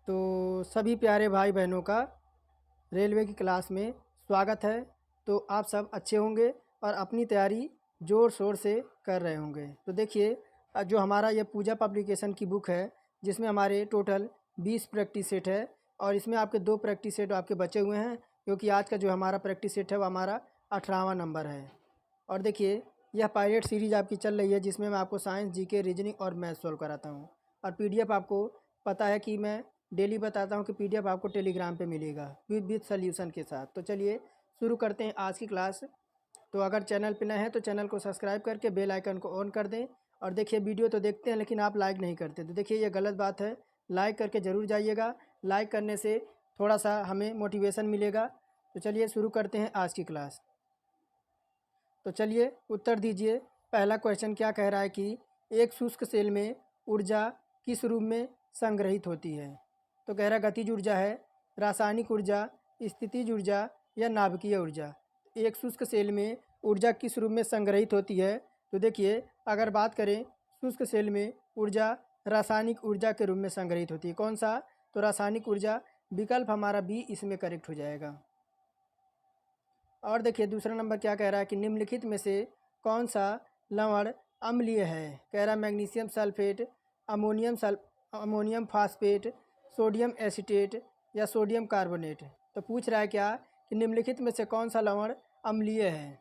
तो सभी प्यारे भाई बहनों का रेलवे की क्लास में स्वागत है। तो आप सब अच्छे होंगे और अपनी तैयारी ज़ोर शोर से कर रहे होंगे। तो देखिए, जो हमारा ये पूजा पब्लिकेशन की बुक है, जिसमें हमारे टोटल 20 प्रैक्टिस सेट है और इसमें आपके 2 प्रैक्टिस सेट आपके बचे हुए हैं, क्योंकि आज का जो हमारा प्रैक्टिस सेट है वो हमारा 18वां नंबर है। और देखिए, यह पायलट सीरीज़ आपकी चल रही है, जिसमें मैं आपको साइंस, जीके, रीजनिंग और मैथ सॉल्व कराता हूँ। और पीडीएफ आपको पता है कि मैं डेली बताता हूँ कि पीडीएफ आपको टेलीग्राम पे मिलेगा विद सॉल्यूशन के साथ। तो चलिए शुरू करते हैं आज की क्लास। तो अगर चैनल पे नए हैं तो चैनल को सब्सक्राइब करके बेल आइकन को ऑन कर दें। और देखिए, वीडियो तो देखते हैं लेकिन आप लाइक नहीं करते, तो देखिए ये गलत बात है। लाइक करके ज़रूर जाइएगा। लाइक करने से थोड़ा सा हमें मोटिवेशन मिलेगा। तो चलिए शुरू करते हैं आज की क्लास। तो चलिए उत्तर दीजिए। पहला क्वेश्चन क्या कह रहा है कि एक शुष्क सेल में ऊर्जा किस रूप में संग्रहित होती है। तो कह रहा है गतिज ऊर्जा है, रासायनिक ऊर्जा, स्थितिज ऊर्जा या नाभिकीय ऊर्जा। एक शुष्क सेल में ऊर्जा किस रूप में संग्रहित होती है। तो देखिए, अगर बात करें शुष्क सेल में ऊर्जा रासायनिक ऊर्जा के रूप में संग्रहित होती है। कौन सा? तो रासायनिक ऊर्जा। विकल्प हमारा बी इसमें करेक्ट हो जाएगा। और देखिए दूसरा नंबर क्या कह रहा है कि निम्नलिखित में से कौन सा लवण अम्लीय है। कह रहा है magnesium sulphate, ammonium phosphate, sodium acetate या सोडियम कार्बोनेट। तो पूछ रहा है क्या कि निम्नलिखित में से कौन सा लवण अम्लीय है।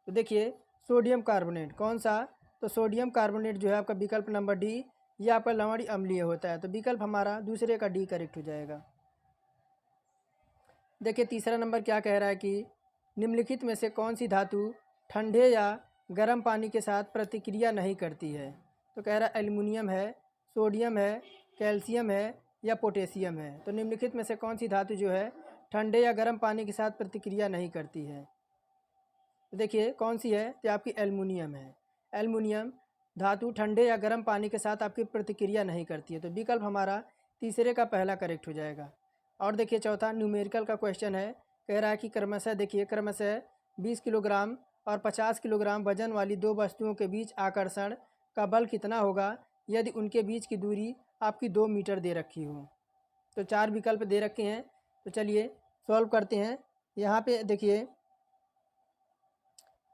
तो देखिए सोडियम कार्बोनेट। कौन सा? तो सोडियम कार्बोनेट जो है आपका विकल्प नंबर डी, ये आपका लवण अम्लीय होता है। तो विकल्प हमारा दूसरे का डी करेक्ट हो जाएगा। देखिए तीसरा नंबर क्या कह रहा है कि निम्नलिखित में से कौन सी धातु ठंडे या गर्म पानी के साथ प्रतिक्रिया नहीं करती है। तो कह रहा है एल्युमिनियम है, सोडियम है, कैल्शियम है या पोटेशियम है। तो निम्नलिखित में से कौन सी धातु जो है ठंडे या गर्म पानी के साथ प्रतिक्रिया नहीं करती है। तो देखिए कौन सी है, तो आपकी एल्युमिनियम है। एल्युमिनियम धातु ठंडे या गर्म पानी के साथ आपकी प्रतिक्रिया नहीं करती है। तो विकल्प हमारा तीसरे का पहला करेक्ट हो जाएगा। और देखिए चौथा न्यूमेरिकल का क्वेश्चन है। कह रहा है कि क्रमशः 20 किलोग्राम और 50 किलोग्राम वजन वाली दो वस्तुओं के बीच आकर्षण का बल कितना होगा यदि उनके बीच की दूरी आपकी 2 मीटर दे रखी हो। तो 4 विकल्प दे रखे हैं। तो चलिए सॉल्व करते हैं। यहाँ पे देखिए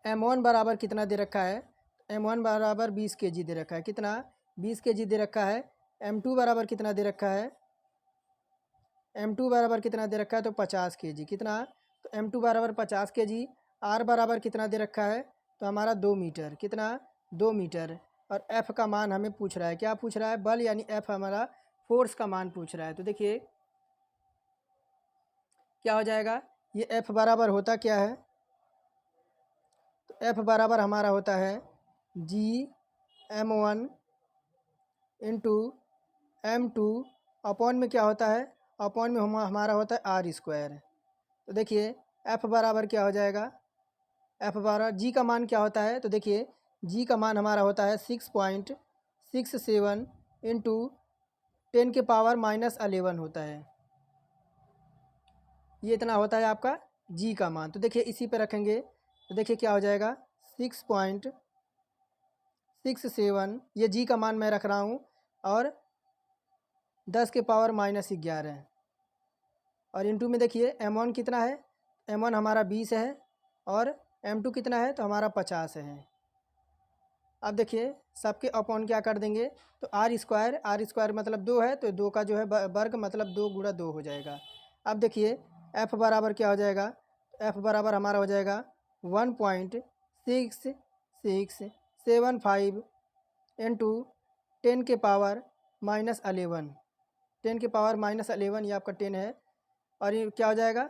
M1 बराबर कितना दे रखा है। M1 बराबर 20 kg दे रखा है। कितना? 20 kg दे रखा है। M2 बराबर कितना दे रखा है। M2 बराबर कितना दे रखा है, तो 50 kg। कितना? तो M2 बराबर 50 kg। R बराबर कितना दे रखा है, तो हमारा 2 मीटर। कितना? 2 मीटर। और F का मान हमें पूछ रहा है। क्या पूछ रहा है? बल, यानी F हमारा फोर्स का मान पूछ रहा है। तो देखिए क्या हो जाएगा, ये F बराबर होता क्या है। तो F बराबर हमारा होता है G(m1) इंटू M2 अपॉन में क्या होता है, अपॉन में हमारा होता है R²। तो देखिए F बराबर क्या हो जाएगा, F बराबर G का मान क्या होता है। तो देखिए G का मान हमारा होता है 6.67 इंटू 10⁻11 होता है। ये इतना होता है आपका G का मान। तो देखिए इसी पे रखेंगे तो देखिए क्या हो जाएगा 6.67, ये G का मान मैं रख रहा हूँ, और 10⁻11 और इंटू में देखिए M1 कितना है, M1 हमारा 20 है और M2 कितना है, तो हमारा 50 है। अब देखिए सबके अपॉन क्या कर देंगे, तो R² मतलब 2 है, तो 2 का जो है वर्ग मतलब 2 गुणा 2 हो जाएगा। अब देखिए F बराबर क्या हो जाएगा, F बराबर हमारा हो जाएगा 1.6675 इंटू 10⁻11 10⁻11 ये आपका 10 है। और ये क्या हो जाएगा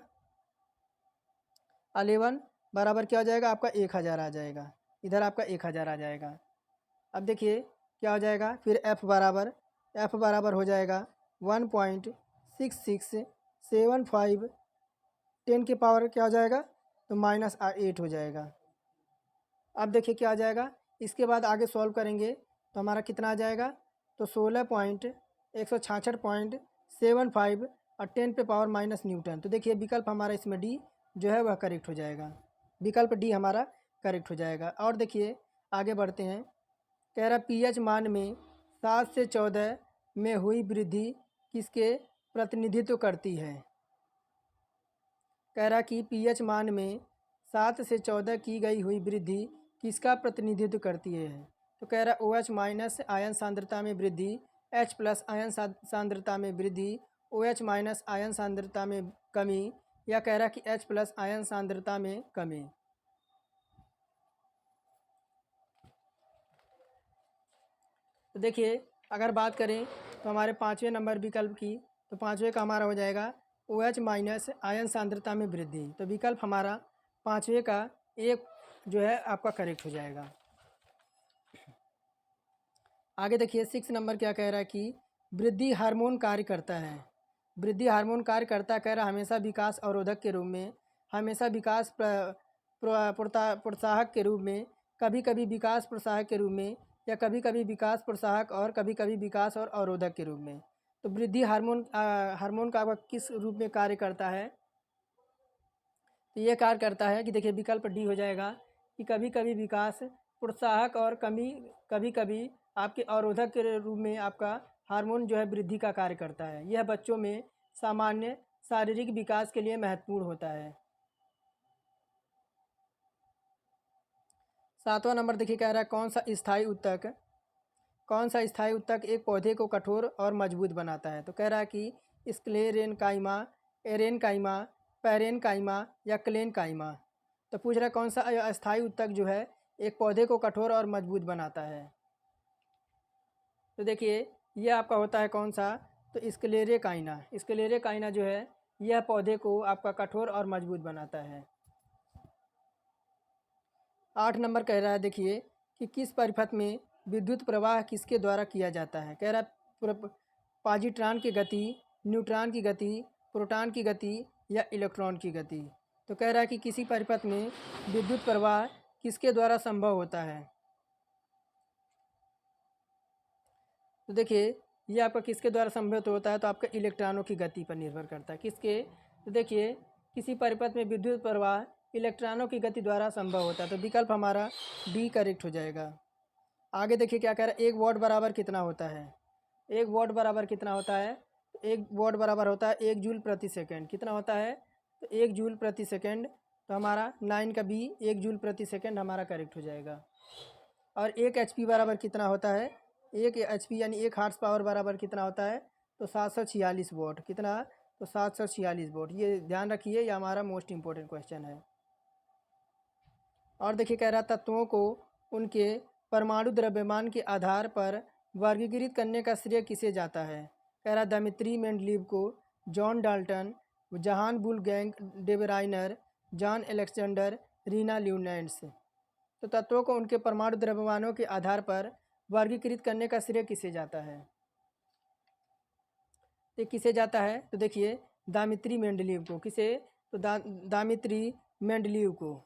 11 बराबर क्या हो जाएगा आपका 1000 आ जाएगा। इधर आपका 1000 आ जाएगा। अब देखिए क्या हो जाएगा, फिर F बराबर हो जाएगा 1.6675 10 की पावर क्या हो जाएगा, तो -8 हो जाएगा। अब देखिए क्या आ जाएगा, इसके बाद आगे सॉल्व करेंगे तो हमारा कितना आ जाएगा, तो 16.166.75 और 10 पे पावर माइनस न्यूटन। तो देखिए विकल्प हमारा इसमें डी जो है वह करेक्ट हो जाएगा। विकल्प डी हमारा करेक्ट हो जाएगा। और देखिए आगे बढ़ते हैं। कह रहा pH मान में 7 से 14 में हुई वृद्धि किसके प्रतिनिधित्व करती है। कह रहा कि पीएच मान में 7 से 14 की गई हुई वृद्धि किसका प्रतिनिधित्व करती है। तो कह रहा OH माइनस आयन सांद्रता में वृद्धि, H प्लस आयन सांद्रता में वृद्धि, OH माइनस आयन सांद्रता में कमी, या कह रहा कि H प्लस आयन सांद्रता में कमी। तो देखिए अगर बात करें तो हमारे 5वें नंबर विकल्प की, तो 5वें का हमारा हो जाएगा OH माइनस आयन सांद्रता में वृद्धि। तो विकल्प हमारा 5वें का एक जो है आपका करेक्ट हो जाएगा। आगे देखिए 6 नंबर क्या कह रहा है कि वृद्धि हार्मोन कार्य करता है। वृद्धि हार्मोन कार्य करता कह रहा हमेशा विकास अवरोधक के रूप में, हमेशा विकास प्रोत्साहक के रूप में, कभी कभी विकास प्रोत्साहक के रूप में, या कभी कभी विकास प्रोत्साहक और कभी कभी विकास और अवरोधक के रूप में। तो वृद्धि हार्मोन का किस रूप में कार्य करता है। तो ये कार्य करता है कि देखिए विकल्प डी हो जाएगा कि कभी कभी विकास प्रोत्साहक और कभी कभी आपके अवरोधक के रूप में आपका हार्मोन जो है वृद्धि का कार्य करता है। यह बच्चों में सामान्य शारीरिक विकास के लिए महत्वपूर्ण होता है। 7वां नंबर देखिए कह रहा है कौन सा स्थायी ऊतक एक पौधे को कठोर और मजबूत बनाता है। तो कह रहा है कि स्क्लेरेनकाइमा, एरेनकाइमा, पैरेनकाइमा या क्लेनकाइमा। तो पूछ रहा है कौन सा अस्थायी ऊतक जो है एक पौधे को कठोर और मजबूत बनाता है। तो देखिए यह आपका होता है कौन सा, तो स्क्लेरेकाइना जो है यह पौधे को आपका कठोर और मजबूत बनाता है। 8 नंबर कह रहा है देखिए कि किस परिपथ में विद्युत प्रवाह किसके द्वारा किया जाता है। कह रहा है पॉजिट्रॉन की गति, न्यूट्रॉन की गति, प्रोटॉन की गति या इलेक्ट्रॉन की गति। तो कह रहा है कि किसी परिपथ में विद्युत प्रवाह किसके द्वारा संभव होता है। तो देखिए ये आपका किसके द्वारा संभव होता है, तो आपका इलेक्ट्रॉनों की गति पर निर्भर करता है। किसके, तो देखिए किसी परिपथ में विद्युत प्रवाह इलेक्ट्रॉनों की गति द्वारा संभव होता है। तो विकल्प हमारा डी करेक्ट हो जाएगा। आगे देखिए क्या कह रहा है, 1 वॉट बराबर कितना होता है। 1 वॉट बराबर कितना होता है, 1 वॉट बराबर होता है 1 जूल प्रति सेकंड। कितना होता है, तो 1 जूल प्रति सेकंड। तो हमारा 9 का बी 1 जूल प्रति सेकंड हमारा करेक्ट हो जाएगा। और 1 HP बराबर कितना होता है, 1 HP यानी 1 हार्स पावर बराबर कितना होता है, तो 746 वॉट। कितना, तो 746 वॉट। ये ध्यान रखिए, ये हमारा मोस्ट इम्पोर्टेंट क्वेश्चन है। और देखिए कह रहा तत्वों को उनके परमाणु द्रव्यमान के आधार पर वर्गीकृत करने का श्रेय किसे जाता है। कह रहा दमित्री मेंडलीव को, जॉन डाल्टन, जहान वुल्फगैंग डेबराइनर, जॉन अलेक्जेंडर, रीना ल्यूनेंट्स। तो तत्वों को उनके परमाणु द्रव्यमानों के आधार पर वर्गीकृत करने का श्रेय किसे जाता है। तो किसे जाता है, तो देखिए दामित्री मेंडलीव को। किसे, तो दामित्री मेंडलीव को।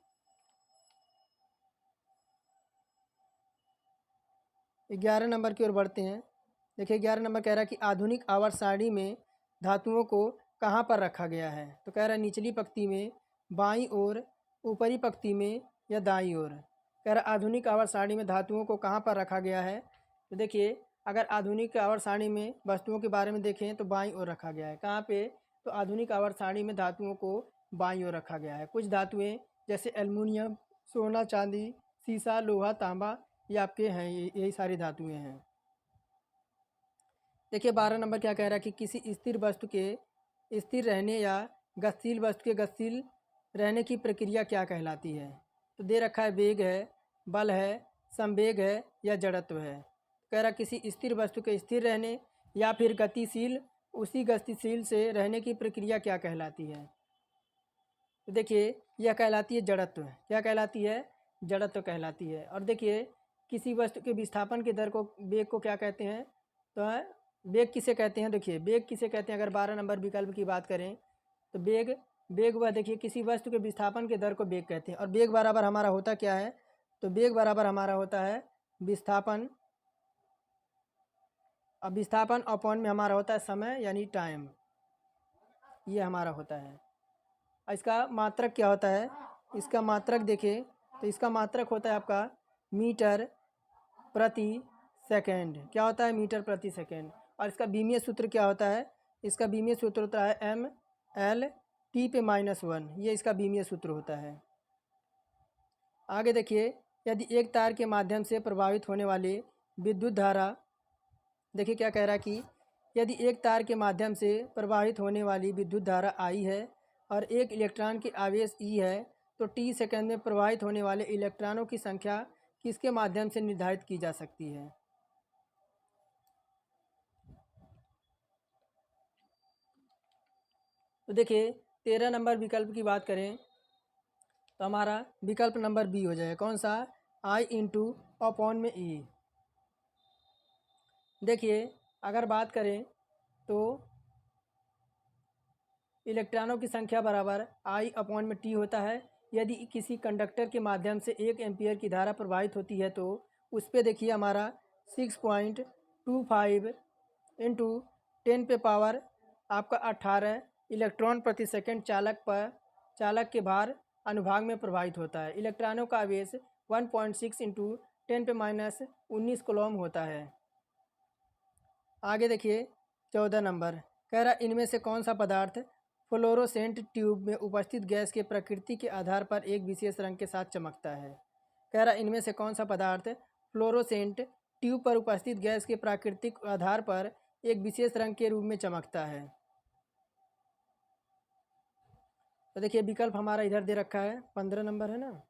11 नंबर की ओर बढ़ते हैं। देखिए 11 नंबर कह रहा है कि आधुनिक आवर्त सारणी में धातुओं को कहाँ पर रखा गया है। तो कह रहा है निचली पंक्ति में, बाईं ओर, ऊपरी पंक्ति में या दाईं ओर। कह रहा है आधुनिक आवर्त सारणी में धातुओं को कहाँ पर रखा गया है। तो देखिए अगर आधुनिक आवर्त सारणी में वस्तुओं के बारे में देखें तो बाईं ओर रखा गया है। कहाँ पे, तो आधुनिक आवर्त सारणी में धातुओं को बाईं ओर रखा गया है। कुछ धातुएँ जैसे एल्युमिनियम, सोना, चांदी, सीसा, लोहा, तांबा, ये आपके हैं, यही सारी धातुएं हैं। देखिए 12 नंबर क्या कह रहा है कि किसी स्थिर वस्तु के स्थिर रहने या गतिशील वस्तु के गतिशील रहने की प्रक्रिया क्या कहलाती है। तो दे रखा है वेग है, बल है, संवेग है या जड़त्व है। कह रहा किसी स्थिर वस्तु के स्थिर रहने या फिर गतिशील, उसी गतिशील से रहने की प्रक्रिया क्या कहलाती है। तो देखिए यह कहलाती है जड़त्व। क्या कहलाती है, जड़त्व कहलाती है। और देखिए किसी वस्तु के विस्थापन के दर को, वेग को क्या कहते हैं, तो वेग किसे कहते हैं। देखिए वेग किसे कहते हैं, अगर 12 नंबर विकल्प की बात करें तो वेग वह देखिए किसी वस्तु के विस्थापन के दर को वेग कहते हैं। और वेग बराबर हमारा होता क्या है, तो वेग बराबर हमारा होता है विस्थापन। अब विस्थापन अपॉन में हमारा होता है समय यानी टाइम, ये हमारा होता है। इसका मात्रक क्या होता है, इसका मात्रक देखिए तो इसका मात्रक होता है आपका मीटर प्रति सेकंड। क्या होता है, मीटर प्रति सेकंड। और इसका बीमीय सूत्र क्या होता है, इसका बीमीय सूत्र होता है ML T/-1, ये इसका बीमीय सूत्र होता है। आगे देखिए, यदि एक तार के माध्यम से प्रवाहित होने वाली विद्युत धारा, देखिए क्या कह रहा है कि यदि एक तार के माध्यम से प्रवाहित होने वाली विद्युत धारा I है और एक इलेक्ट्रॉन की आवेश E है, तो T सेकंड में प्रवाहित होने वाले इलेक्ट्रॉनों की संख्या किसके माध्यम से निर्धारित की जा सकती है? तो देखिए 13 नंबर विकल्प की बात करें तो हमारा विकल्प नंबर बी हो जाएगा। कौन सा? I//E। देखिए अगर बात करें तो इलेक्ट्रॉनों की संख्या बराबर I/T होता है। यदि किसी कंडक्टर के माध्यम से 1 एम्पियर की धारा प्रवाहित होती है तो उस पर देखिए हमारा 6.25 इंटू 10 आपका 18 इलेक्ट्रॉन प्रति सेकंड चालक के भार अनुभाग में प्रवाहित होता है। इलेक्ट्रॉनों का आवेश 1.6 इंटू 10⁻19 कूलम होता है। आगे देखिए 14 नंबर कह रहा इनमें से कौन सा पदार्थ फ्लोरोसेंट ट्यूब में उपस्थित गैस के प्रकृति के आधार पर एक विशेष रंग के साथ चमकता है। कह रहा इनमें से कौन सा पदार्थ फ्लोरोसेंट ट्यूब पर उपस्थित गैस के प्राकृतिक आधार पर एक विशेष रंग के रूप में चमकता है। तो देखिए विकल्प हमारा इधर दे रखा है, 15 नंबर है ना,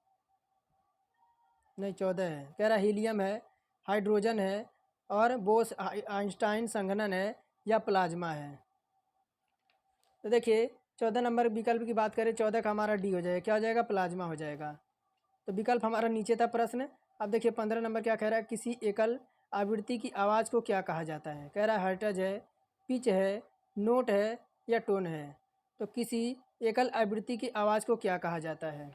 नहीं 14 है। कह रहा हीलियम है, हाइड्रोजन है और बोस आइंस्टाइन संघनन है या प्लाज्मा है। तो देखिए 14 नंबर विकल्प की बात करें, 14 का हमारा डी हो जाएगा। क्या हो जाएगा? प्लाज्मा हो जाएगा। तो विकल्प हमारा नीचे था प्रश्न। अब देखिए 15 नंबर क्या कह रहा है, किसी एकल आवृत्ति की आवाज़ को क्या कहा जाता है? कह रहा है हर्ट्ज है, पिच है, नोट है या टोन है। तो किसी एकल आवृत्ति की आवाज़ को क्या कहा जाता है?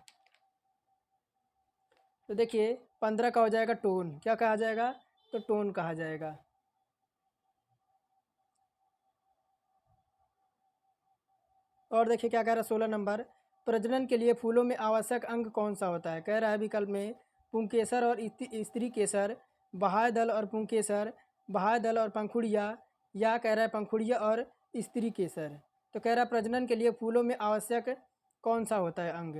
तो देखिए 15 का हो जाएगा टोन। क्या कहा जाएगा? तो टोन कहा जाएगा। और देखिए क्या कह रहा है 16 नंबर, प्रजनन के लिए फूलों में आवश्यक अंग कौन सा होता है? कह रहा है विकल्प में पुंकेसर और स्त्री केसर, बाह्य दल और पुंकेसर, बाह्य दल और पंखुड़िया, या कह रहा है पंखुड़िया और स्त्री केसर। तो कह रहा है प्रजनन के लिए फूलों में आवश्यक कौन सा होता है अंग?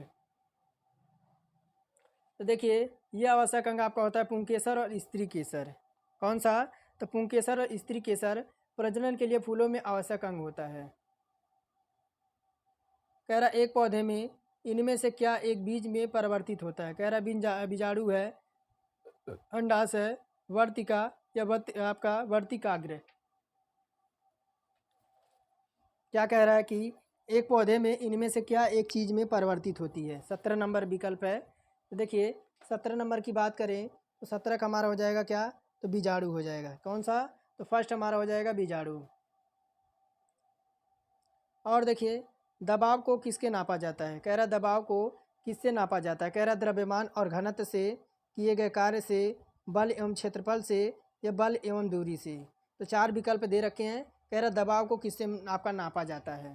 तो देखिए ये आवश्यक अंग आपका होता है पुंकेसर और स्त्री केसर। कौन सा? तो पुंकेसर और स्त्री केसर प्रजनन के लिए फूलों में आवश्यक अंग होता है। कह रहा एक पौधे में इनमें से क्या एक बीज में परिवर्तित होता है? कह रहा बीजाणु है, अंडाशय है, वर्तिका या आपका वर्तिकाग्र। क्या कह रहा है कि एक पौधे में इनमें से क्या एक चीज़ में परिवर्तित होती है? 17 नंबर विकल्प है। तो देखिए 17 नंबर की बात करें तो 17 का हमारा हो जाएगा क्या? तो बीजाणु हो जाएगा। कौन सा? तो फर्स्ट हमारा हो जाएगा बीजाणु। और देखिए दबाव को किसके नापा जाता है? कह रहा दबाव को किससे नापा जाता है? कह रहा द्रव्यमान और घनत्व से, किए गए कार्य से, बल एवं क्षेत्रफल से या बल एवं दूरी से। तो 4 विकल्प दे रखे हैं। कह रहा दबाव को किससे आपका नापा जाता है?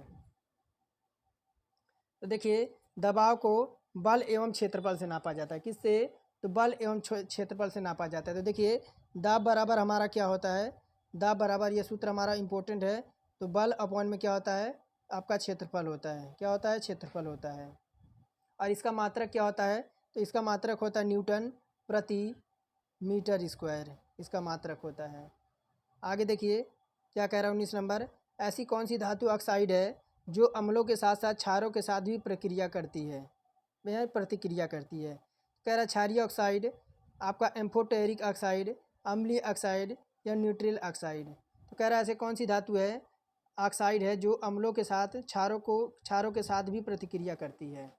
तो देखिए दबाव को बल एवं क्षेत्रफल से नापा जाता है। किससे? तो बल एवं क्षेत्रफल से नापा जाता है। तो देखिए दाब बराबर हमारा क्या होता है? दाब बराबर, ये सूत्र हमारा इंपॉर्टेंट है। तो बल अपॉन में क्या होता है? आपका क्षेत्रफल होता है। क्या होता है? क्षेत्रफल होता है। और इसका मात्रक क्या होता है? तो इसका मात्रक होता है न्यूटन प्रति मीटर स्क्वायर, इसका मात्रक होता है। आगे देखिए क्या कह रहा है 19 नंबर, ऐसी कौन सी धातु ऑक्साइड है जो अम्लों के साथ साथ क्षारों के साथ भी प्रतिक्रिया करती है? कह रहा है क्षारीय ऑक्साइड, आपका एम्फोटेरिक ऑक्साइड, अम्लीय ऑक्साइड या न्यूट्रल ऑक्साइड। तो कह रहा है ऐसे कौन सी धातु है, ऑक्साइड है, जो अम्लों के साथ क्षारों के साथ भी प्रतिक्रिया करती है?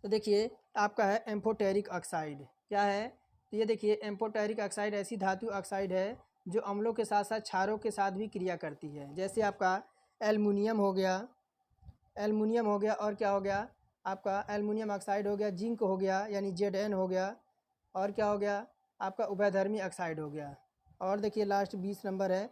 तो देखिए आपका है एम्फोटेरिक ऑक्साइड। क्या है? तो ये देखिए एम्फोटेरिक ऑक्साइड ऐसी धातु ऑक्साइड है जो अम्लों के साथ साथ क्षारों के साथ भी क्रिया करती है। जैसे आपका एल्युमिनियम हो गया, और क्या हो गया आपका एल्युमिनियम ऑक्साइड हो गया, जिंक हो गया यानी Zn हो गया, और क्या हो गया आपका उभयधर्मी ऑक्साइड हो गया। और देखिए लास्ट 20 नंबर है,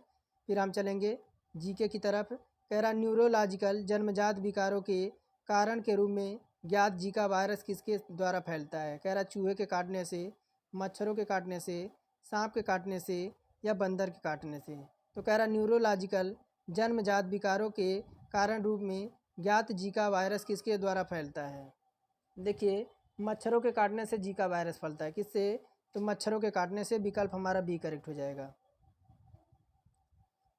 फिर हम चलेंगे जीके की तरफ। कह रहा न्यूरोलॉजिकल जन्मजात विकारों के कारण के रूप में ज्ञात जीका वायरस किसके द्वारा फैलता है? कह रहा चूहे के काटने से, मच्छरों के काटने से, सांप के काटने से या बंदर के काटने से। तो कह रहा न्यूरोलॉजिकल जन्मजात विकारों के कारण रूप में ज्ञात जीका वायरस किसके द्वारा फैलता है? देखिए, मच्छरों के काटने से जीका वायरस फैलता है। किससे? तो मच्छरों के काटने से। विकल्प हमारा बी करेक्ट हो जाएगा।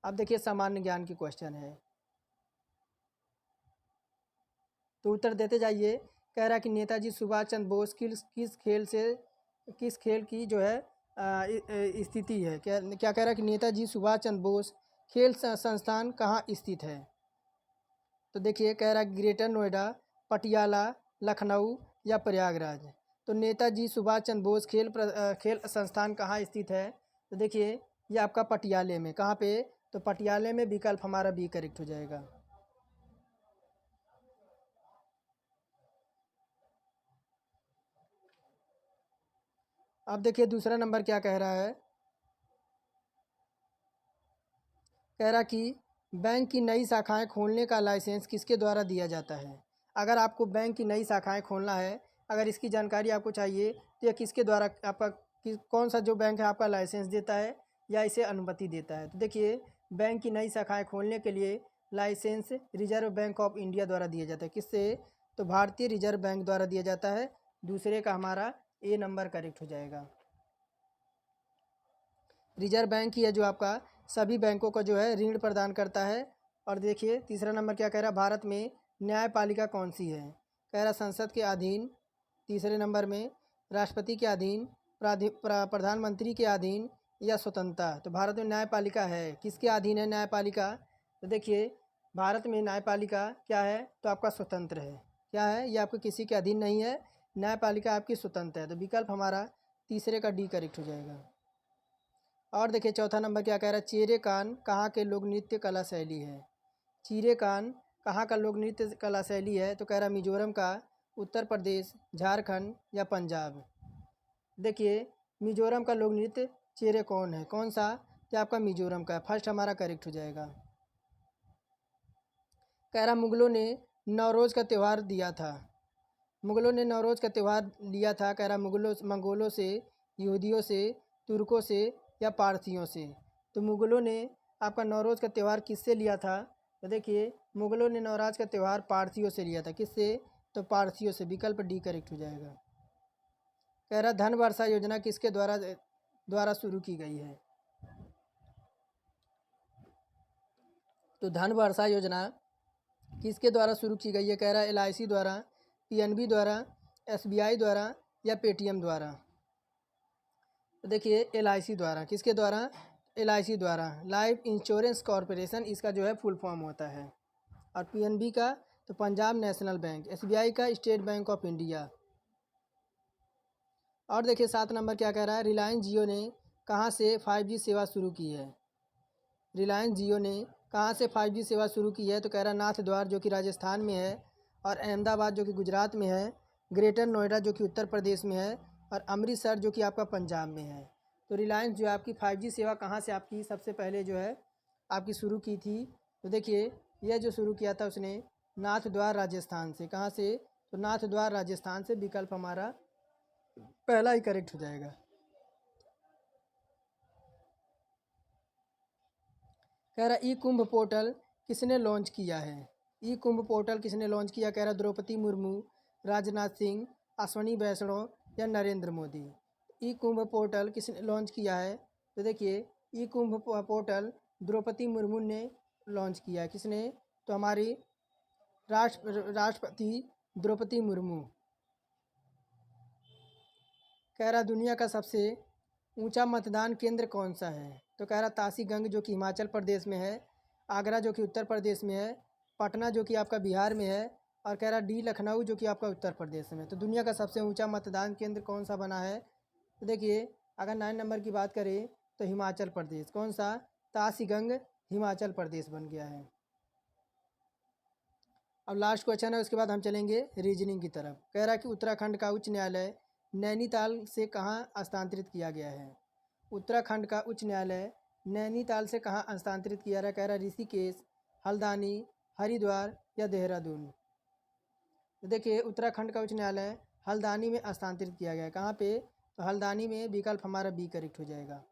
अब देखिए सामान्य ज्ञान की क्वेश्चन है, तो उत्तर देते जाइए। कह रहा है कि नेताजी सुभाष चंद्र बोस किस खेल की जो है स्थिति है। क्या क्या कह रहा है कि नेताजी सुभाष चंद्र बोस खेल संस्थान कहाँ स्थित है? तो देखिए कह रहा है ग्रेटर नोएडा, पटियाला, लखनऊ या प्रयागराज। तो नेताजी सुभाष चंद्र बोस खेल संस्थान कहाँ स्थित है? तो देखिए ये आपका पटियाले में। कहाँ पे? तो पटियाले में। विकल्प हमारा बी करेक्ट हो जाएगा। अब देखिए दूसरा नंबर क्या कह रहा है। कह रहा कि बैंक की नई शाखाएं खोलने का लाइसेंस किसके द्वारा दिया जाता है? अगर आपको बैंक की नई शाखाएं खोलना है, अगर इसकी जानकारी आपको चाहिए, तो यह किसके द्वारा आपका कौन सा जो बैंक है आपका लाइसेंस देता है या इसे अनुमति देता है? तो देखिए बैंक की नई शाखाएँ खोलने के लिए licence Reserve Bank of India द्वारा दिया जाता है। किससे? तो भारतीय रिजर्व बैंक द्वारा दिया जाता है। दूसरे का हमारा ए नंबर करेक्ट हो जाएगा। रिजर्व बैंक ही है जो आपका सभी बैंकों को जो है ऋण प्रदान करता है। और देखिए तीसरा नंबर क्या कह रहा है, भारत में न्यायपालिका कौन सी है? कह रहा संसद के अधीन, तीसरे नंबर में राष्ट्रपति के अधीन, प्रधानमंत्री के अधीन या स्वतंत्रता। तो भारत में न्यायपालिका है, किसके अधीन है न्यायपालिका? तो देखिए भारत में न्यायपालिका क्या है, तो आपका स्वतंत्र है। क्या है? ये आपको किसी के अधीन नहीं है, न्यायपालिका आपकी स्वतंत्र है। तो विकल्प हमारा तीसरे का डी करेक्ट हो जाएगा। और देखिए चौथा नंबर क्या कह रहा है, चीरे कान कहाँ के लोक नृत्य कला शैली है? चीरे कान कहाँ का लोक नृत्य कला शैली है? तो कह रहा मिजोरम का, उत्तर प्रदेश, झारखंड या पंजाब। देखिए मिजोरम का लोक नृत्य चेरे कौन है, कौन सा? क्या आपका मिजोरम का है। फर्स्ट हमारा करेक्ट हो जाएगा। कह रहा मुगलों ने नवरोज़ का त्यौहार दिया था। मुगलों ने नवरोज़ का त्यौहार लिया था। कह रहा मंगोलों से, यहूदियों से, तुर्कों से या पारसियों से। तो मुगलों ने आपका नवरोज़ का त्यौहार किससे लिया था? तो देखिए मुगलों ने नवराज का त्यौहार पारसियों से लिया था। किससे? तो पारसियों से। विकल्प डी करेक्ट हो जाएगा। कह रहा धन वर्षा योजना किसके द्वारा शुरू की गई है? तो धन वर्षा योजना किसके द्वारा शुरू की गई है? कह रहा है LIC द्वारा, PNB द्वारा, SBI द्वारा या पेटीएम द्वारा। तो देखिए LIC द्वारा। किसके द्वारा? LIC द्वारा, लाइफ इंश्योरेंस कॉरपोरेशन इसका जो है फुल फॉर्म होता है। और PNB का तो पंजाब नेशनल बैंक, SBI का स्टेट बैंक ऑफ इंडिया। और देखिए 7 नंबर क्या कह रहा है, रिलायंस जियो ने कहाँ से 5G सेवा शुरू की है? रिलायंस जियो ने कहाँ से 5G सेवा शुरू की है? तो कह रहा नाथ द्वार जो कि राजस्थान में है, और अहमदाबाद जो कि गुजरात में है, ग्रेटर नोएडा जो कि उत्तर प्रदेश में है, और अमृतसर जो कि आपका पंजाब में है। तो रिलायंस जो आपकी 5G सेवा कहाँ से आपकी सबसे पहले जो है आपकी शुरू की थी? तो देखिए यह जो शुरू किया था उसने नाथ द्वार राजस्थान से। कहाँ से? तो नाथ द्वार राजस्थान से। विकल्प हमारा पहला ही करेक्ट हो जाएगा। कह रहा ई कुंभ पोर्टल किसने लॉन्च किया है? ई कुंभ पोर्टल किसने लॉन्च किया? कह रहा द्रौपदी मुर्मू, राजनाथ सिंह, अश्वनी वैष्णव या नरेंद्र मोदी। ई कुंभ पोर्टल किसने लॉन्च किया है? तो देखिए ई कुंभ पोर्टल द्रौपदी मुर्मू ने लॉन्च किया है। किसने? तो हमारी राष्ट्रपति द्रौपदी मुर्मू। कह रहा दुनिया का सबसे ऊंचा मतदान केंद्र कौन सा है? तो कह रहा तासी गंग जो कि हिमाचल प्रदेश में है, आगरा जो कि उत्तर प्रदेश में है, पटना जो कि आपका बिहार में है, और कह रहा डी लखनऊ जो कि आपका उत्तर प्रदेश में है। तो दुनिया का सबसे ऊंचा मतदान केंद्र कौन सा बना है? तो देखिए अगर 9 नंबर की बात करें तो हिमाचल प्रदेश। कौन सा? तासी गंग हिमाचल प्रदेश बन गया है। अब लास्ट क्वेश्चन है, उसके बाद हम चलेंगे रीजनिंग की तरफ। कह रहा है कि उत्तराखंड का उच्च न्यायालय नैनीताल से कहाँ हस्तांतरित किया गया है? उत्तराखंड का उच्च न्यायालय नैनीताल से कहाँ हस्तांतरित किया गया? कह रहा ऋषिकेश, हल्द्वानी, हरिद्वार या देहरादून। तो देखिए उत्तराखंड का उच्च न्यायालय हल्द्वानी में हस्तांतरित किया गया है। कहाँ पे? तो हल्द्वानी में। विकल्प हमारा बी करेक्ट हो जाएगा।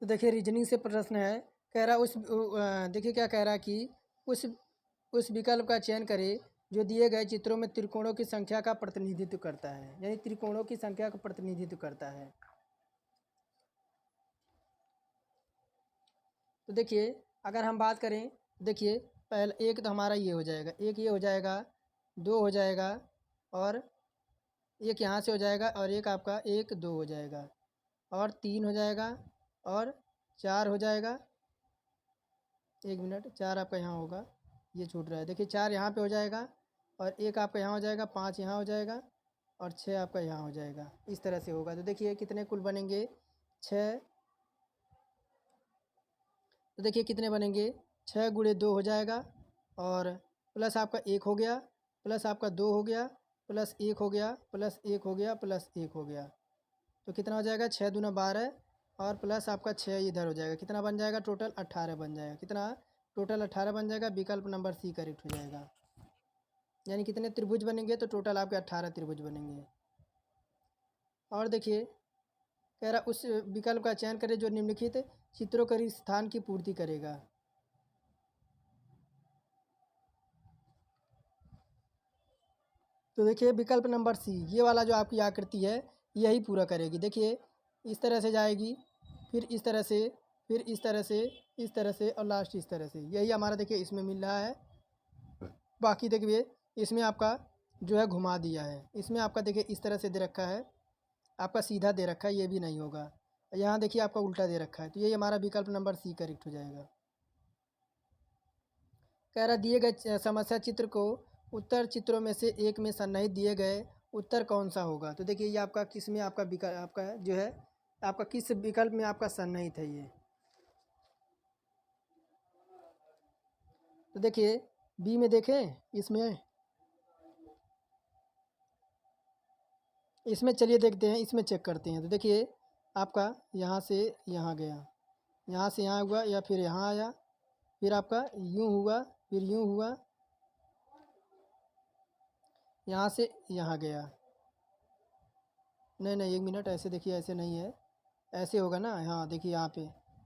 तो देखिए रीजनिंग से प्रश्न है, कह रहा देखिए क्या कह रहा है कि उस उस विकल्प का चयन करें जो दिए गए चित्रों में त्रिकोणों की संख्या का प्रतिनिधित्व करता है, यानी त्रिकोणों की संख्या का प्रतिनिधित्व करता है। तो देखिए अगर हम बात करें, देखिए पहले एक तो हमारा ये हो जाएगा, एक ये हो जाएगा, दो हो जाएगा, और एक यहाँ से हो जाएगा, और एक आपका एक दो हो जाएगा, और तीन हो जाएगा, और चार हो जाएगा। एक मिनट, चार आपका यहाँ होगा, ये छूट रहा है, देखिए चार यहाँ पे हो जाएगा, और एक आपका यहाँ हो जाएगा, पाँच यहाँ हो जाएगा, और छः आपका यहाँ हो जाएगा। इस तरह से होगा। तो देखिए कितने कुल बनेंगे, छः। तो देखिए कितने बनेंगे, छः गुणे दो हो जाएगा, और प्लस आपका एक हो गया, प्लस आपका दो हो गया, प्लस एक हो गया, प्लस एक हो गया, प्लस एक हो गया। तो कितना हो जाएगा, छः दूना 12, और प्लस आपका छः इधर हो जाएगा, कितना बन जाएगा, टोटल 18 बन जाएगा। कितना, टोटल 18 बन जाएगा। विकल्प नंबर सी करेक्ट हो जाएगा। यानी कितने त्रिभुज बनेंगे, तो टोटल आपके 18 त्रिभुज बनेंगे। और देखिए कह रहा उस विकल्प का चयन करें जो निम्नलिखित चित्रों के स्थान की पूर्ति करेगा। तो देखिए विकल्प नंबर सी, ये वाला जो आपकी आकृति है यही पूरा करेगी। देखिए इस तरह से जाएगी, फिर इस तरह से, फिर इस तरह से, इस तरह से, और लास्ट इस तरह से, यही हमारा देखिए इसमें मिल रहा है। बाकी देखिए इसमें आपका जो है घुमा दिया है, इसमें आपका देखिए इस तरह से दे रखा है, आपका सीधा दे रखा है, ये भी नहीं होगा। यहाँ देखिए आपका उल्टा दे रखा है, तो यही हमारा विकल्प नंबर सी करेक्ट हो जाएगा। कह रहा दिए गए समस्या चित्र को उत्तर चित्रों में से एक में सन्निहित दिए गए उत्तर कौन सा होगा। तो देखिए ये आपका किस में आपका विकल्प, आपका जो है आपका किस विकल्प में आपका सन्निहित है ये। तो देखिए बी में देखें, इसमें इसमें चलिए देखते हैं, इसमें चेक करते हैं। तो देखिए आपका यहाँ से यहाँ गया, यहाँ से यहाँ हुआ, या फिर यहाँ आया, फिर आपका यूँ हुआ, फिर यूँ हुआ, यहाँ से यहाँ गया। नहीं नहीं, एक मिनट, ऐसे देखिए, ऐसे नहीं है, ऐसे होगा ना। हाँ देखिए यहाँ पे,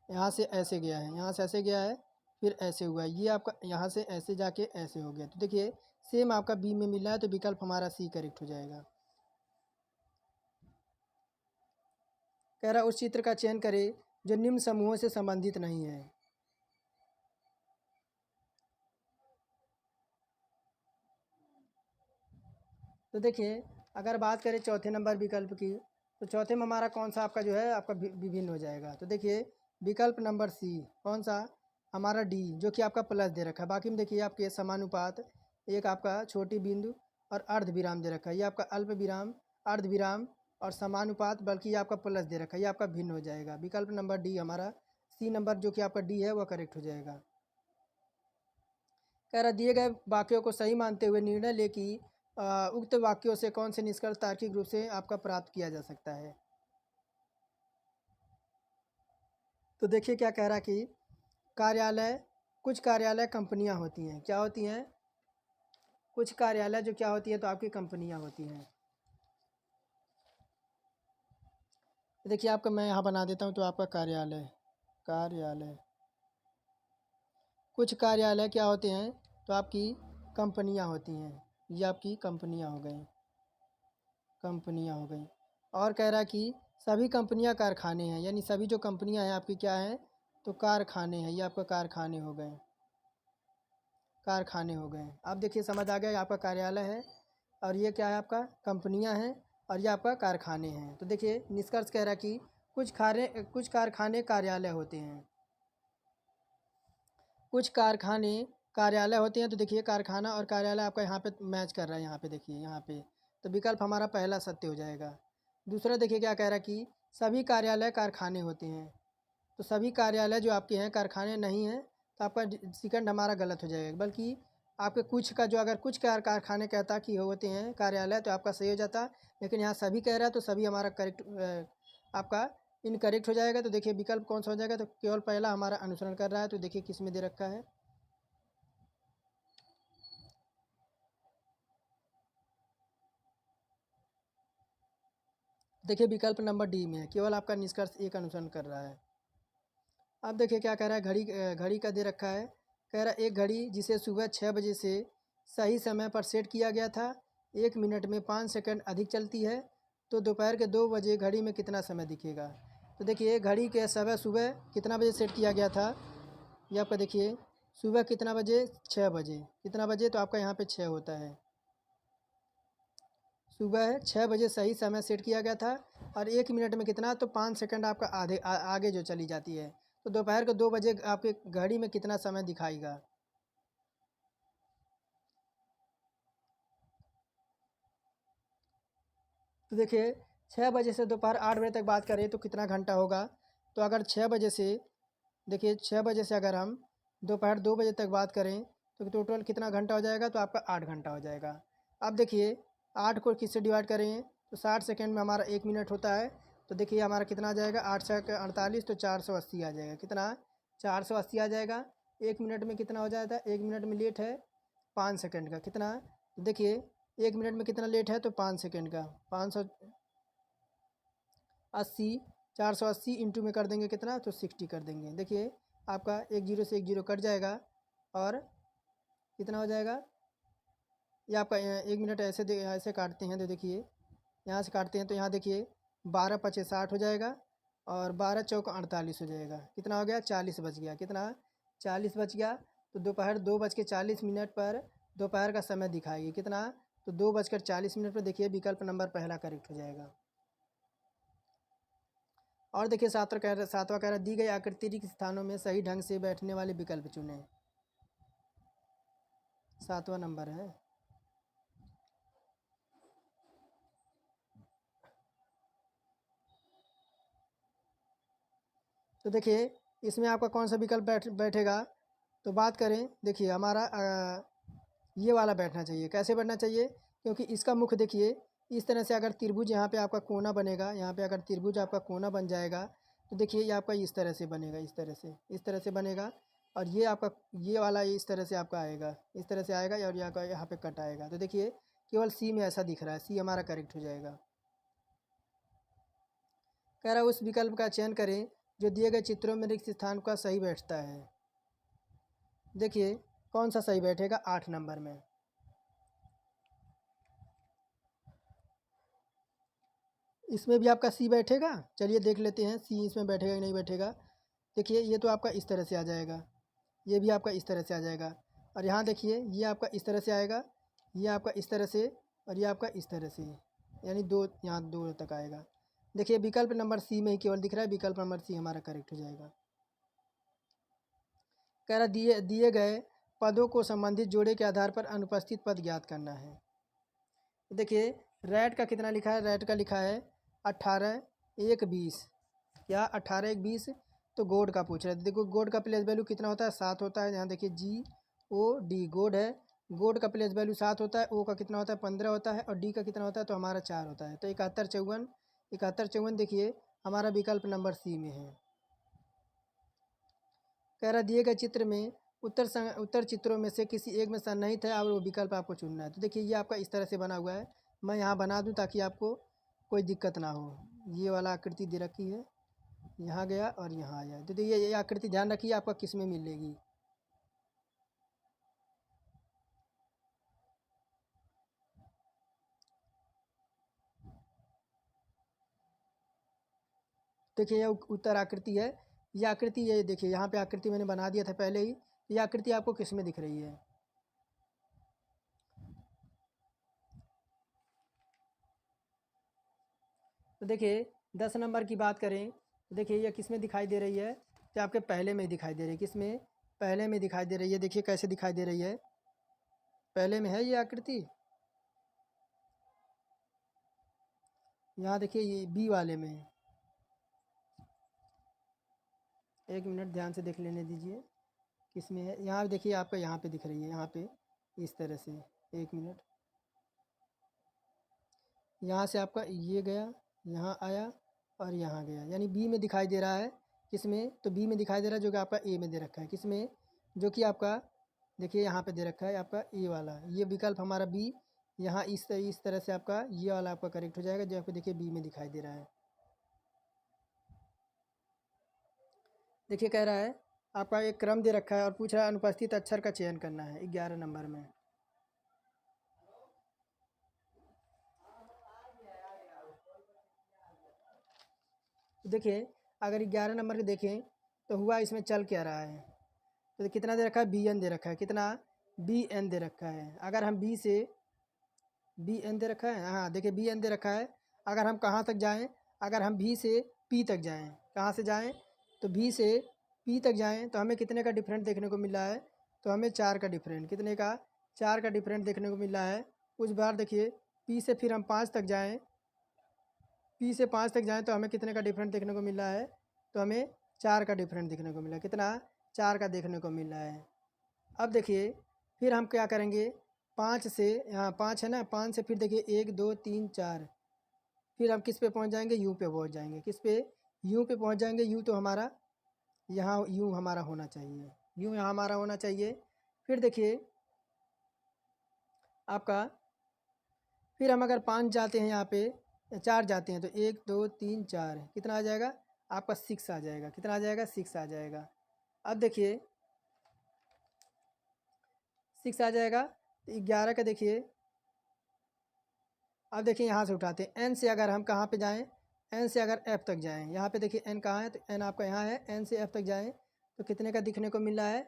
यहाँ से ऐसे गया है, यहाँ से ऐसे गया है, फिर ऐसे हुआ है, ये आपका यहाँ से ऐसे जाके ऐसे हो गया। तो देखिए सेम आपका बी में मिला है, तो विकल्प हमारा सी करेक्ट हो जाएगा। कह रहा उस चित्र का चयन करें जो निम्न समूहों से संबंधित नहीं है। तो देखिए अगर बात करें चौथे नंबर विकल्प की, तो चौथे में हमारा कौन सा आपका जो है आपका विभिन्न हो जाएगा। तो देखिए विकल्प नंबर सी, कौन सा, हमारा डी, जो कि आपका प्लस दे रखा है। बाकी में देखिए आपके समानुपात, एक आपका छोटी बिंदु और अर्ध विराम दे रखा है, ये आपका अल्प विराम, अर्ध विराम और समानुपात, बल्कि ये आपका प्लस दे रखा है, ये आपका भिन्न हो जाएगा। विकल्प नंबर डी हमारा, सी नंबर जो कि आपका डी है वह करेक्ट हो जाएगा। कह रहा दिए गए वाक्यों को सही मानते हुए निर्णय ले कि उक्त वाक्यों से कौन से निष्कर्ष तार्किक रूप से आपका प्राप्त किया जा सकता है। तो देखिए क्या कह रहा कि कार्यालय, कुछ कार्यालय कंपनियां होती हैं, क्या होती हैं, कुछ कार्यालय जो क्या होती है, तो आपकी कंपनियां होती हैं। देखिए आपका मैं यहाँ बना देता हूँ, तो आपका कार्यालय, कार्यालय, कुछ कार्यालय क्या होते हैं, तो आपकी कंपनियां होती हैं, ये आपकी कंपनियां हो गई, कंपनियां हो गई। और कह रहा कि सभी कंपनियां कारखाने हैं, यानी सभी जो कंपनियां हैं आपकी क्या हैं, तो कारखाने हैं, ये आपका कारखाने हो गए, कारखाने हो गए। आप देखिए समझ आ गया, ये आपका कार्यालय है, और ये क्या है आपका कंपनियां हैं, और ये आपका कारखाने हैं। तो देखिए निष्कर्ष कह रहा कि कुछ कारखाने कार्यालय होते हैं, कुछ कारखाने कार्यालय होते हैं। तो देखिए कारखाना और कार्यालय आपका यहाँ पे मैच कर रहा है, यहाँ पे देखिए, यहाँ पे, तो विकल्प हमारा पहला सत्य हो जाएगा। दूसरा देखिए क्या कह रहा है कि सभी कार्यालय कारखाने होते हैं, तो सभी कार्यालय जो आपके हैं कारखाने नहीं हैं, तो आपका सेकंड हमारा गलत हो जाएगा। बल्कि आपके कुछ का जो, अगर कुछ कारखाने कहता कि होते हैं कार्यालय, तो आपका सही हो जाता, लेकिन यहाँ सभी कह रहा है, तो सभी हमारा करेक्ट आपका इनकरेक्ट हो जाएगा। तो देखिए विकल्प कौन सा हो जाएगा, तो केवल पहला हमारा अनुसरण कर रहा है। तो देखिए किस में दे रखा है, देखिए विकल्प नंबर डी में है, केवल आपका निष्कर्ष एक अनुसरण कर रहा है। अब देखिए क्या कह रहा है, घड़ी का दे रखा है। कह रहा है एक घड़ी जिसे सुबह 6 बजे से सही समय पर सेट किया गया था 1 मिनट में 5 सेकंड अधिक चलती है, तो दोपहर के 2 बजे घड़ी में कितना समय दिखेगा। तो देखिए घड़ी के समय सुबह कितना बजे सेट किया गया था, ये आपका देखिए सुबह कितना बजे, 6 बजे। कितना बजे, तो आपका यहाँ पे 6 होता है। सुबह 6 बजे सही समय सेट किया गया था और 1 मिनट में कितना, तो 5 सेकंड आपका आगे जो चली जाती है। तो दोपहर को 2 बजे आपके घड़ी में कितना समय दिखाएगा। तो देखिए 6 बजे से दोपहर 8 बजे तक बात करें तो कितना घंटा होगा। तो अगर 6 बजे से, देखिए 6 बजे से अगर हम दोपहर 2 बजे तक बात करें तो टोटल कितना घंटा हो जाएगा, तो आपका 8 घंटा हो जाएगा। अब देखिए 8 को किससे डिवाइड करें, तो 60 सेकंड में हमारा 1 मिनट होता है। तो देखिए हमारा कितना आ जाएगा, 8 से 48, तो 480 आ जाएगा। कितना, 480 आ जाएगा। 1 मिनट में कितना हो जाता है, 1 मिनट में लेट है 5 सेकंड का। कितना, तो देखिए 1 मिनट में कितना लेट है, तो 5 सेकंड का। 580, 480 इंटू में कर देंगे कितना, तो 60 कर देंगे। देखिए आपका एक जीरो से एक जीरो कट जाएगा और कितना हो जाएगा, ये आपका 1 मिनट ऐसे काटते हैं तो देखिए यहाँ से काटते हैं तो यहाँ देखिए 12×5 = 60 हो जाएगा और 12×4 = 48 हो जाएगा। कितना हो गया, 40 बच गया। कितना, 40 बच गया। तो दोपहर 2:40 पर दोपहर का समय दिखाएगी। कितना, तो 2:40 पर देखिए विकल्प नंबर पहला करेक्ट हो जाएगा। और देखिए सातवां कह रहा दी गई आकृति रिक्त स्थानों में सही ढंग से बैठने वाले विकल्प चुनें। 7वां नंबर है। तो देखिए इसमें आपका कौन सा विकल्प बैठेगा। तो बात करें, देखिए हमारा ये वाला बैठना चाहिए। कैसे बैठना चाहिए, क्योंकि इसका मुख देखिए इस तरह से अगर त्रिभुज यहाँ पे आपका कोना बनेगा, यहाँ पे अगर त्रिभुज आपका कोना बन जाएगा तो देखिए ये आपका इस तरह से बनेगा, इस तरह से बनेगा। और ये आपका ये वाला इस तरह से आपका आएगा, इस तरह से आएगा और यहाँ पे कट आएगा। तो देखिए केवल सी में ऐसा दिख रहा है, सी हमारा करेक्ट हो जाएगा। कह रहा है उस विकल्प का चयन करें जो दिए गए चित्रों में रिक्त स्थान का सही बैठता है। देखिए कौन सा सही बैठेगा, 8 नंबर में। इसमें भी आपका सी बैठेगा। चलिए देख लेते हैं सी इसमें बैठेगा कि नहीं बैठेगा। देखिए ये तो आपका इस तरह से आ जाएगा, ये भी आपका इस तरह से आ जाएगा। और यहाँ देखिए ये आपका इस तरह से आएगा, ये आपका इस तरह से, और ये आपका इस तरह से, यानी दो, यहाँ दो तक आएगा। देखिए विकल्प नंबर सी में ही केवल दिख रहा है, विकल्प नंबर सी हमारा करेक्ट हो जाएगा। कह रहा दिए दिए गए पदों को संबंधित जोड़े के आधार पर अनुपस्थित पद ज्ञात करना है। देखिए रैट का कितना लिखा है, रैट का लिखा है 18 1 20। क्या 18 1 20, तो गोड का पूछ रहा है। देखो गोड का प्लेस वैल्यू कितना होता है, 7 होता है। यहाँ देखिए GOD गोड है, गोड का प्लेस वैल्यू 7 होता है। ओ का कितना होता है, 15 होता है। और डी का कितना होता है, तो हमारा 4 होता है। तो 71 54 देखिए हमारा विकल्प नंबर सी में है। कह रहा दिए गए चित्र में उत्तर चित्रों में से किसी एक में सन्निहित है और वो विकल्प आपको चुनना है। तो देखिए ये आपका इस तरह से बना हुआ है, मैं यहाँ बना दूँ ताकि आपको कोई दिक्कत ना हो। ये वाला आकृति दे रखी है, यहाँ गया और यहाँ आया। तो ये आकृति ध्यान रखिए आपका किस में मिलेगी। देखिए ये उत्तर आकृति है। ये आकृति, ये देखिए यहाँ पे आकृति मैंने बना दिया था पहले ही। ये आकृति आपको किस में दिख रही है। तो देखिए 10 नंबर की बात करें तो देखिए ये किस में दिखाई दे रही है, तो आपके पहले में दिखाई दे रही है। किस में, पहले में दिखाई दे रही है। देखिए कैसे दिखाई दे रही है, पहले में है ये आकृति। यहाँ देखिए ये बी वाले में है। 1 मिनट ध्यान से देख लेने दीजिए किस में है। यहाँ देखिए आपका यहाँ पे दिख रही है, यहाँ पे इस तरह से। 1 मिनट, यहाँ से आपका ये गया, यहाँ आया और यहाँ गया, यानी बी में दिखाई दे रहा है। किसमें, तो बी में दिखाई दे रहा है जो कि आपका ए में दे रखा है। किसमें, जो कि आपका देखिए यहाँ पे दे रखा है आपका ए वाला, ये विकल्प हमारा बी। यहाँ इस तरह से आपका ये वाला आपका करेक्ट हो जाएगा जो आपको देखिए बी में दिखाई दे रहा है। देखिए कह रहा है आपका एक क्रम दे रखा है और पूछ रहा है अनुपस्थित अक्षर का चयन करना है 11 नंबर में। तो देखिए अगर 11 नंबर के देखें तो हुआ इसमें चल क्या रहा है। तो कितना दे रखा है, बी एन दे रखा है, कितना बी एन दे रखा है। अगर हम बी से बी एन दे रखा है, हाँ देखिए बी एन दे रखा है। अगर हम कहाँ तक जाएं, अगर हम भी से पी तक जाएं, कहाँ से जाएं तो भी से पी तक जाएं तो हमें कितने का डिफरेंट देखने को मिल रहा है। तो हमें 4 का डिफरेंट, कितने का 4 का डिफरेंट देखने को मिल रहा है। कुछ बार देखिए पी से फिर हम 5 तक जाएँ, पी से 5 तक जाएँ तो हमें कितने का डिफरेंट देखने को मिल रहा है। तो हमें 4 का डिफरेंट देखने को मिला, कितना 4 का देखने को मिल रहा है। अब देखिए फिर हम क्या करेंगे, 5 से, यहाँ 5 है ना, 5 से फिर देखिए 1 2 3 4, फिर हम किस पे पहुँच जाएंगे, यू पे पहुँच जाएंगे। किस पे, यू पे पहुँच जाएंगे। यू तो हमारा यहाँ यू हमारा होना चाहिए, यू यहाँ हमारा होना चाहिए। फिर देखिए आपका, फिर हम अगर 5 जाते हैं यहाँ पे, 4 जाते हैं तो 1 2 3 4 कितना आ जाएगा आपका 6 आ जाएगा। कितना आ जाएगा 6 आ जाएगा। अब देखिए 6 आ जाएगा। तो 11 का देखिए, अब देखिए यहाँ से उठाते हैं एन से। अगर हम कहाँ पे जाएं, एन से अगर एफ तक जाएं, यहाँ पे देखिए एन कहाँ है, तो एन आपका यहाँ है। एन से एफ तक जाएं तो कितने का दिखने को मिल रहा है,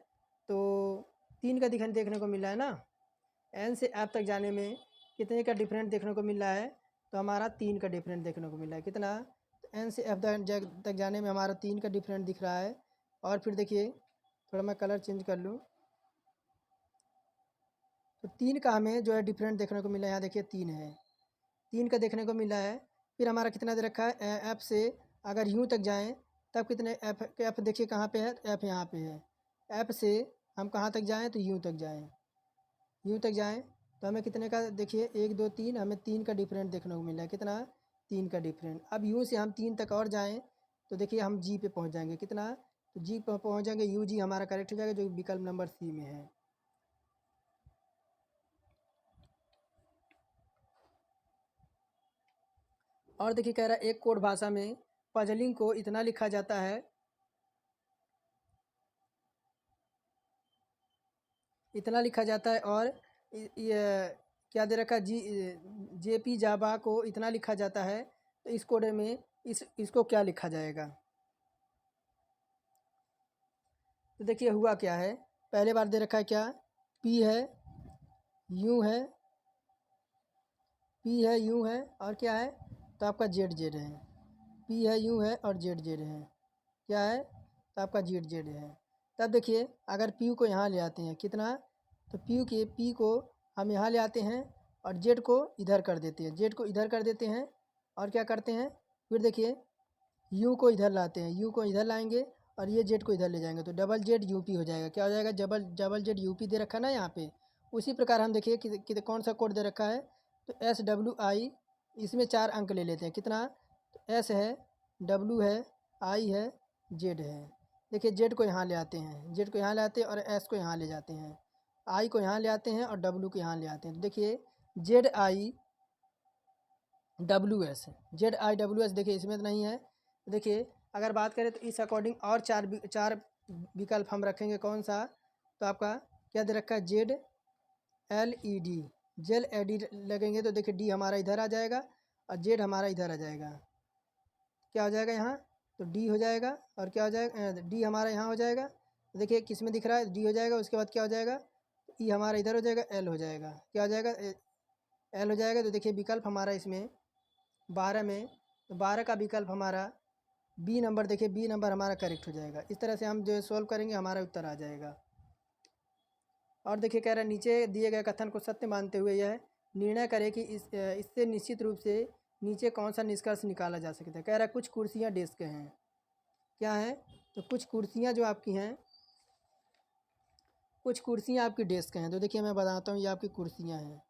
तो 3 का देखने को मिल रहा है ना। एन से एफ तक जाने में कितने का डिफरेंट देखने को मिल रहा है, तो हमारा 3 का डिफरेंट देखने को मिल रहा है। कितना, तो एन से एफ तक जाने में हमारा 3 का डिफरेंट दिख रहा है। और फिर देखिए थोड़ा मैं कलर चेंज कर लूँ, तो 3 का हमें जो है डिफरेंट देखने को मिला है। यहाँ देखिए 3 है, 3 का देखने को मिला है। फिर हमारा कितना दे रखा है, एफ से अगर यूँ तक जाएं तब कितने, एफ देखिए कहाँ पे है, एफ यहाँ पे है। एफ से हम कहाँ तक जाएं, तो यूँ तक जाएं, यूँ तक जाएं तो हमें कितने का देखिए 1 2 3, हमें 3 का डिफरेंट देखने को मिला है। कितना, 3 का डिफरेंट। अब यूँ से हम 3 तक और जाएँ तो देखिए हम जी पे पहुँच जाएंगे। कितना, तो जी पर पहुँच जाएंगे, यू जी हमारा करेक्ट हो जाएगा, जो विकल्प नंबर सी में है। और देखिए कह रहा है एक कोड भाषा में पजलिंग को इतना लिखा जाता है, इतना लिखा जाता है। और ये क्या दे रखा है, जेपी जावा को इतना लिखा जाता है। तो इस कोड में इसको क्या लिखा जाएगा। तो देखिए हुआ क्या है, पहले बार दे रखा है क्या, पी है, यू है, पी है, यू है, और क्या है, तो आपका जेड जेड है। पी है, यू है, और जेड जेड है। क्या है, तो आपका जेड जेड है। तब देखिए अगर पी को यहाँ ले आते हैं, कितना, तो पी को हम यहाँ ले आते हैं और जेड को इधर कर देते हैं, जेड को इधर कर देते हैं। और क्या करते हैं, फिर देखिए यू को इधर लाते हैं, यू को इधर लाएंगे और ये जेड को इधर ले जाएंगे, तो डबल जेड यूपी हो जाएगा। क्या हो जाएगा, डबल जेड यूपी दे रखा है ना यहाँ पे। उसी प्रकार हम देखिए कि कौन सा कोड दे रखा है, तो एस डब्ल्यू आई, इसमें 4 अंक ले लेते हैं। कितना, तो एस है, डब्ल्यू है, आई है, जेड है। देखिए जेड को यहाँ ले आते हैं, जेड को यहाँ ले आते हैं और एस को यहाँ ले जाते हैं, आई को यहाँ ले आते हैं और डब्ल्यू को यहाँ ले आते हैं। तो देखिए Z I W S, Z I W S देखिए इसमें तो नहीं है। तो देखिए अगर बात करें तो इस अकॉर्डिंग और चार विकल्प हम रखेंगे। कौन सा, तो आपका क्या दे रखा है, जेड एल ई डी, जेल ए डी लगेंगे तो देखिए डी हमारा इधर आ जाएगा और जेड हमारा इधर आ जाएगा। क्या हो जाएगा यहाँ, तो डी हो जाएगा। और क्या हो जाएगा, डी हमारा यहाँ हो जाएगा। तो देखिए किस में दिख रहा है, डी हो जाएगा। उसके बाद क्या हो जाएगा, ई हमारा इधर हो जाएगा, एल हो जाएगा। क्या हो जाएगा, एल हो जाएगा। तो देखिए विकल्प हमारा इसमें 12 में, तो 12 का विकल्प हमारा बी नंबर, देखिए बी नंबर हमारा करेक्ट हो जाएगा। इस तरह से हम जो सोल्व करेंगे हमारा उत्तर आ जाएगा। और देखिए कह रहा है नीचे दिए गए कथन को सत्य मानते हुए यह निर्णय करें कि इससे निश्चित रूप से नीचे कौन सा निष्कर्ष निकाला जा सकता है। कह रहा है कुछ कुर्सियाँ डेस्क हैं। क्या है, तो कुछ कुर्सियाँ जो आपकी हैं, कुछ कुर्सियाँ आपकी डेस्क हैं। तो देखिए मैं बताता हूँ, ये आपकी कुर्सियाँ हैं।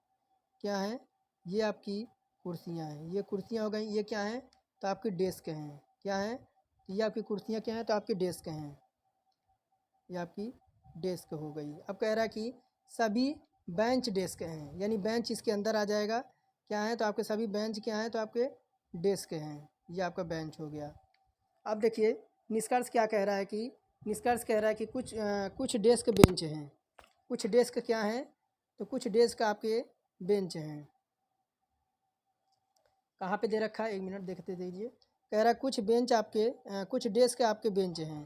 क्या है, ये आपकी कुर्सियाँ हैं, ये कुर्सियाँ हो गई। ये क्या है, तो आपकी डेस्क हैं। क्या है, तो ये आपकी कुर्सियाँ क्या हैं, तो आपकी डेस्क हैं। ये आपकी डेस्क हो गई। अब कह रहा है कि सभी बेंच डेस्क हैं, यानी बेंच इसके अंदर आ जाएगा। क्या है, तो आपके सभी बेंच क्या हैं, तो आपके डेस्क हैं। ये आपका बेंच हो गया। अब देखिए निष्कर्ष क्या कह रहा है कि निष्कर्ष कह रहा है कि कुछ डेस्क बेंच हैं। कुछ डेस्क क्या हैं? तो कुछ डेस्क आपके बेंच हैं। कहाँ पे दे रखा है, 1 मिनट देखते दीजिए। कह रहा है कुछ डेस्क आपके बेंच हैं।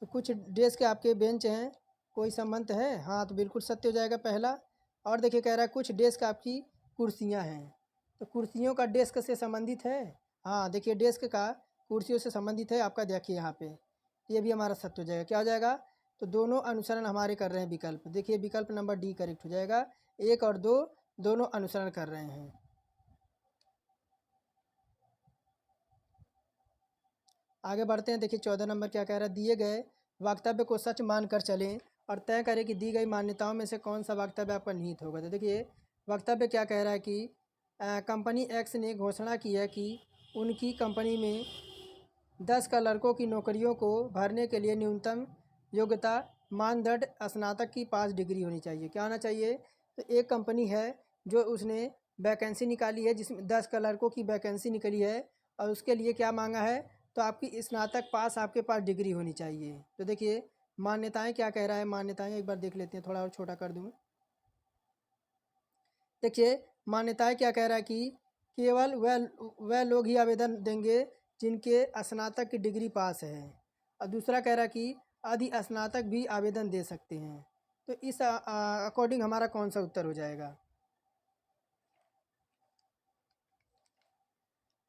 तो कुछ डेस्क आपके बेंच हैं, कोई संबंध है? हाँ, तो बिल्कुल सत्य हो जाएगा पहला। और देखिए कह रहा है कुछ डेस्क आपकी कुर्सियाँ हैं। तो कुर्सियों का डेस्क से संबंधित है? हाँ, देखिए डेस्क का कुर्सियों से संबंधित है आपका, देखिए यहाँ पे। ये भी हमारा सत्य हो जाएगा। क्या हो जाएगा? तो दोनों अनुसरण हमारे कर रहे हैं विकल्प। देखिए विकल्प नंबर डी करेक्ट हो जाएगा। 1 और 2 दोनों अनुसरण कर रहे हैं। आगे बढ़ते हैं। देखिए 14 नंबर क्या कह रहा है? दिए गए वक्तव्य को सच मानकर चलें और तय करें कि दी गई मान्यताओं में से कौन सा वक्तव्य आपका निहित होगा। तो देखिए वक्तव्य क्या कह रहा है कि कंपनी एक्स ने घोषणा की है कि उनकी कंपनी में 10 क्लर्कों की नौकरियों को भरने के लिए न्यूनतम योग्यता मानदंड स्नातक की 5 डिग्री होनी चाहिए। क्या होना चाहिए? तो एक कंपनी है जो उसने वैकेंसी निकाली है, जिसमें 10 क्लर्कों की वैकेंसी निकली है, और उसके लिए क्या मांगा है? तो आपकी स्नातक पास आपके पास डिग्री होनी चाहिए। तो देखिए मान्यताएं क्या कह रहा है, मान्यताएं एक बार देख लेते हैं, थोड़ा और छोटा कर दूँ। देखिए मान्यताएं क्या कह रहा है कि केवल वह लोग ही आवेदन देंगे जिनके स्नातक की डिग्री पास है। और दूसरा कह रहा है कि अधि स्नातक भी आवेदन दे सकते हैं। तो इस अकॉर्डिंग हमारा कौन सा उत्तर हो जाएगा?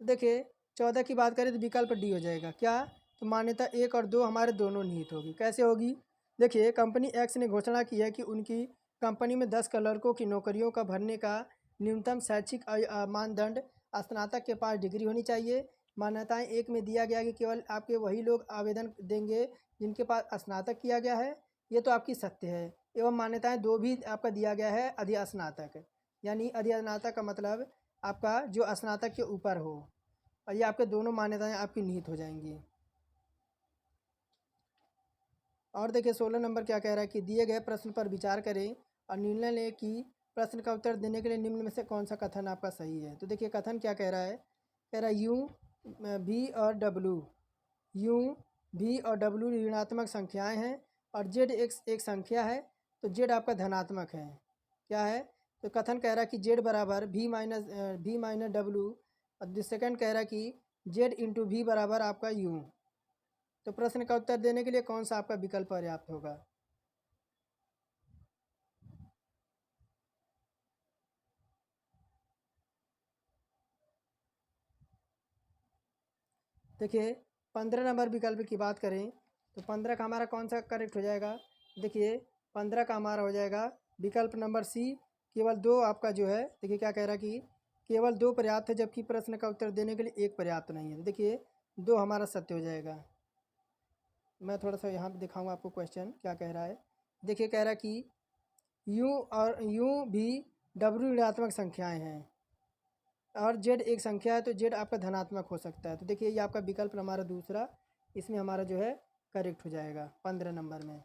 देखिए 14 की बात करें तो विकल्प डी हो जाएगा। क्या? तो मान्यता 1 और 2 हमारे दोनों निहित होगी। कैसे होगी? देखिए कंपनी एक्स ने घोषणा की है कि उनकी कंपनी में 10 क्लर्कों की नौकरियों का भरने का न्यूनतम शैक्षिक मानदंड स्नातक के पास डिग्री होनी चाहिए। मान्यताएं 1 में दिया गया कि केवल आपके वही लोग आवेदन देंगे जिनके पास स्नातक किया गया है। ये तो आपकी सत्य है। एवं मान्यताएं 2 भी आपका दिया गया है अधि स्नातक, यानी अधि स्नातक का मतलब आपका जो स्नातक के ऊपर हो। और ये आपके दोनों मान्यताएं आपकी निहित हो जाएंगी। और देखिए 16 नंबर क्या कह रहा है कि दिए गए प्रश्न पर विचार करें और निर्णय लें कि प्रश्न का उत्तर देने के लिए निम्न में से कौन सा कथन आपका सही है। तो देखिए कथन क्या कह रहा है? कह रहा है यू भी और डब्लू ऋणात्मक संख्याएं हैं और जेड एक संख्या है, तो जेड आपका धनात्मक है। क्या है? तो कथन कह रहा है कि जेड बराबर भी माइनस डब्लू, और सेकंड कह रहा है कि जेड इंटू भी बराबर आपका यू। तो प्रश्न का उत्तर देने के लिए कौन सा आपका विकल्प पर्याप्त होगा? देखिए 15 नंबर विकल्प की बात करें तो 15 का हमारा कौन सा करेक्ट हो जाएगा? देखिए 15 का हमारा हो जाएगा विकल्प नंबर सी, केवल 2 आपका जो है। देखिए क्या कह रहा है कि केवल 2 पर्याप्त है, जबकि प्रश्न का उत्तर देने के लिए 1 पर्याप्त नहीं है। तो देखिए 2 हमारा सत्य हो जाएगा। मैं थोड़ा सा यहाँ पे दिखाऊंगा आपको क्वेश्चन क्या कह रहा है। देखिए कह रहा है कि यू भी डब्ल्यू ऋणात्मक संख्याएं हैं और जेड एक संख्या है, तो जेड आपका धनात्मक हो सकता है। तो देखिए ये आपका विकल्प हमारा दूसरा इसमें हमारा जो है करेक्ट हो जाएगा 15 नंबर में।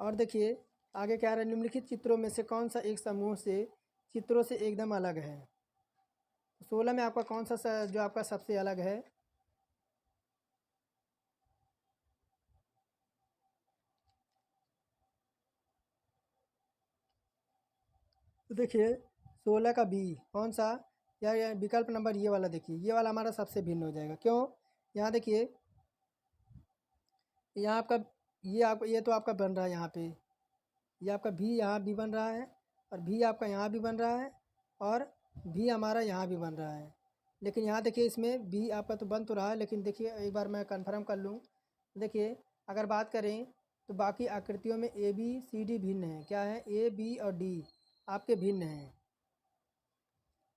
और देखिए आगे क्या रहा है? निम्नलिखित चित्रों में से कौन सा एक समूह से चित्रों से एकदम अलग है? 16 में आपका कौन सा जो आपका सबसे अलग है? तो देखिए 16 का बी कौन सा? या विकल्प नंबर ये वाला, देखिए ये वाला हमारा सबसे भिन्न हो जाएगा। क्यों? यहाँ देखिए यहाँ आपका ये तो आपका बन रहा है यहाँ पे, ये आपका भी यहाँ भी बन रहा है, और भी आपका यहाँ भी बन रहा है, और भी हमारा यहाँ भी बन रहा है। लेकिन यहाँ देखिए इसमें भी आपका तो बन तो रहा है, लेकिन देखिए एक बार मैं कंफर्म कर लूँ। देखिए अगर बात करें तो बाकी आकृतियों में ए बी सी डी भिन्न है। क्या है? ए बी और डी आपके भिन्न हैं।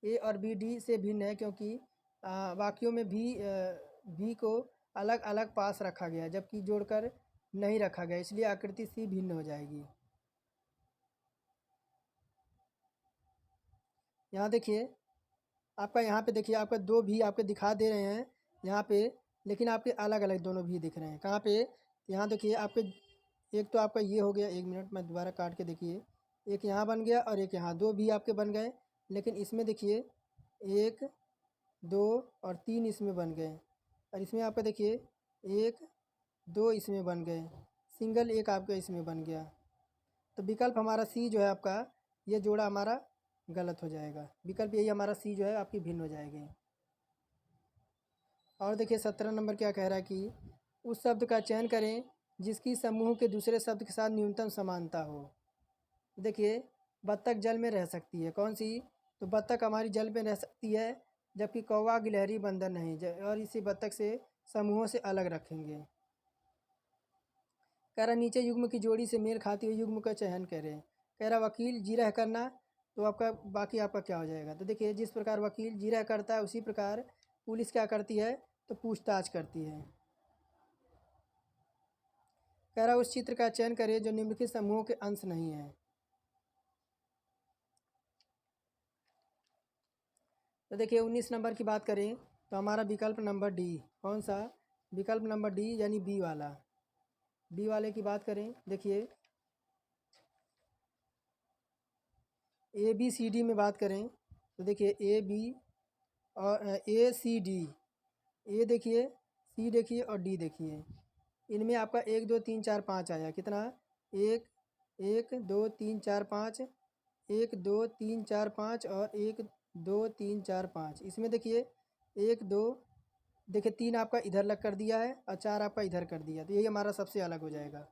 ए और बी डी से भिन्न है, क्योंकि बाकियों में भी को अलग अलग पास रखा गया, जबकि जोड़कर नहीं रखा गया, इसलिए आकृति सी भिन्न हो जाएगी। यहाँ देखिए आपका, यहाँ पे देखिए आपका 2 भी आपके दिखा दे रहे हैं यहाँ पे, लेकिन आपके अलग अलग दोनों भी दिख रहे हैं। कहाँ पे? यहाँ देखिए आपके एक तो आपका ये हो गया, 1 मिनट मैं दोबारा काट के देखिए, एक यहाँ बन गया और एक यहाँ, 2 भी आपके बन गए। लेकिन इसमें देखिए 1 2 और 3 इसमें बन गए, और इसमें आपका देखिए 1 2 इसमें बन गए, सिंगल 1 आपका इसमें बन गया। तो विकल्प हमारा सी जो है आपका, ये जोड़ा हमारा गलत हो जाएगा। विकल्प यही हमारा सी जो है आपकी भिन्न हो जाएगी। और देखिए 17 नंबर क्या कह रहा है कि उस शब्द का चयन करें जिसकी समूह के दूसरे शब्द के साथ न्यूनतम समानता हो। देखिए बत्तख जल में रह सकती है, कौन सी? तो बत्तख हमारी जल में रह सकती है, जबकि कौवा गिलहरी बंदर नहीं, और इसी बत्तख से समूहों से अलग रखेंगे। कह रहा नीचे युग्म की जोड़ी से मेल खाती हुई युग्म का चयन करें। कह रहा वकील जिरह करना, तो आपका बाकी आपका क्या हो जाएगा? तो देखिए जिस प्रकार वकील जिरह करता है उसी प्रकार पुलिस क्या करती है? तो पूछताछ करती है। कह रहा उस चित्र का चयन करें जो निम्नलिखित समूहों के अंश नहीं है। तो देखिए 19 नंबर की बात करें तो हमारा विकल्प नंबर डी, कौन सा? विकल्प नंबर डी यानी बी वाला। बी वाले की बात करें, देखिए ए बी सी डी में बात करें तो देखिए ए बी और ए सी डी, ए देखिए, सी देखिए और डी देखिए, इनमें आपका 1 2 3 4 5 आया। कितना? 1 1 2 3 4 5, 1 2 3 4 5 और 1 2 3 4 5। इसमें देखिए 1 2, देखिए 3 आपका इधर लग कर दिया है और 4 आपका इधर कर दिया, तो यही हमारा सबसे अलग हो जाएगा।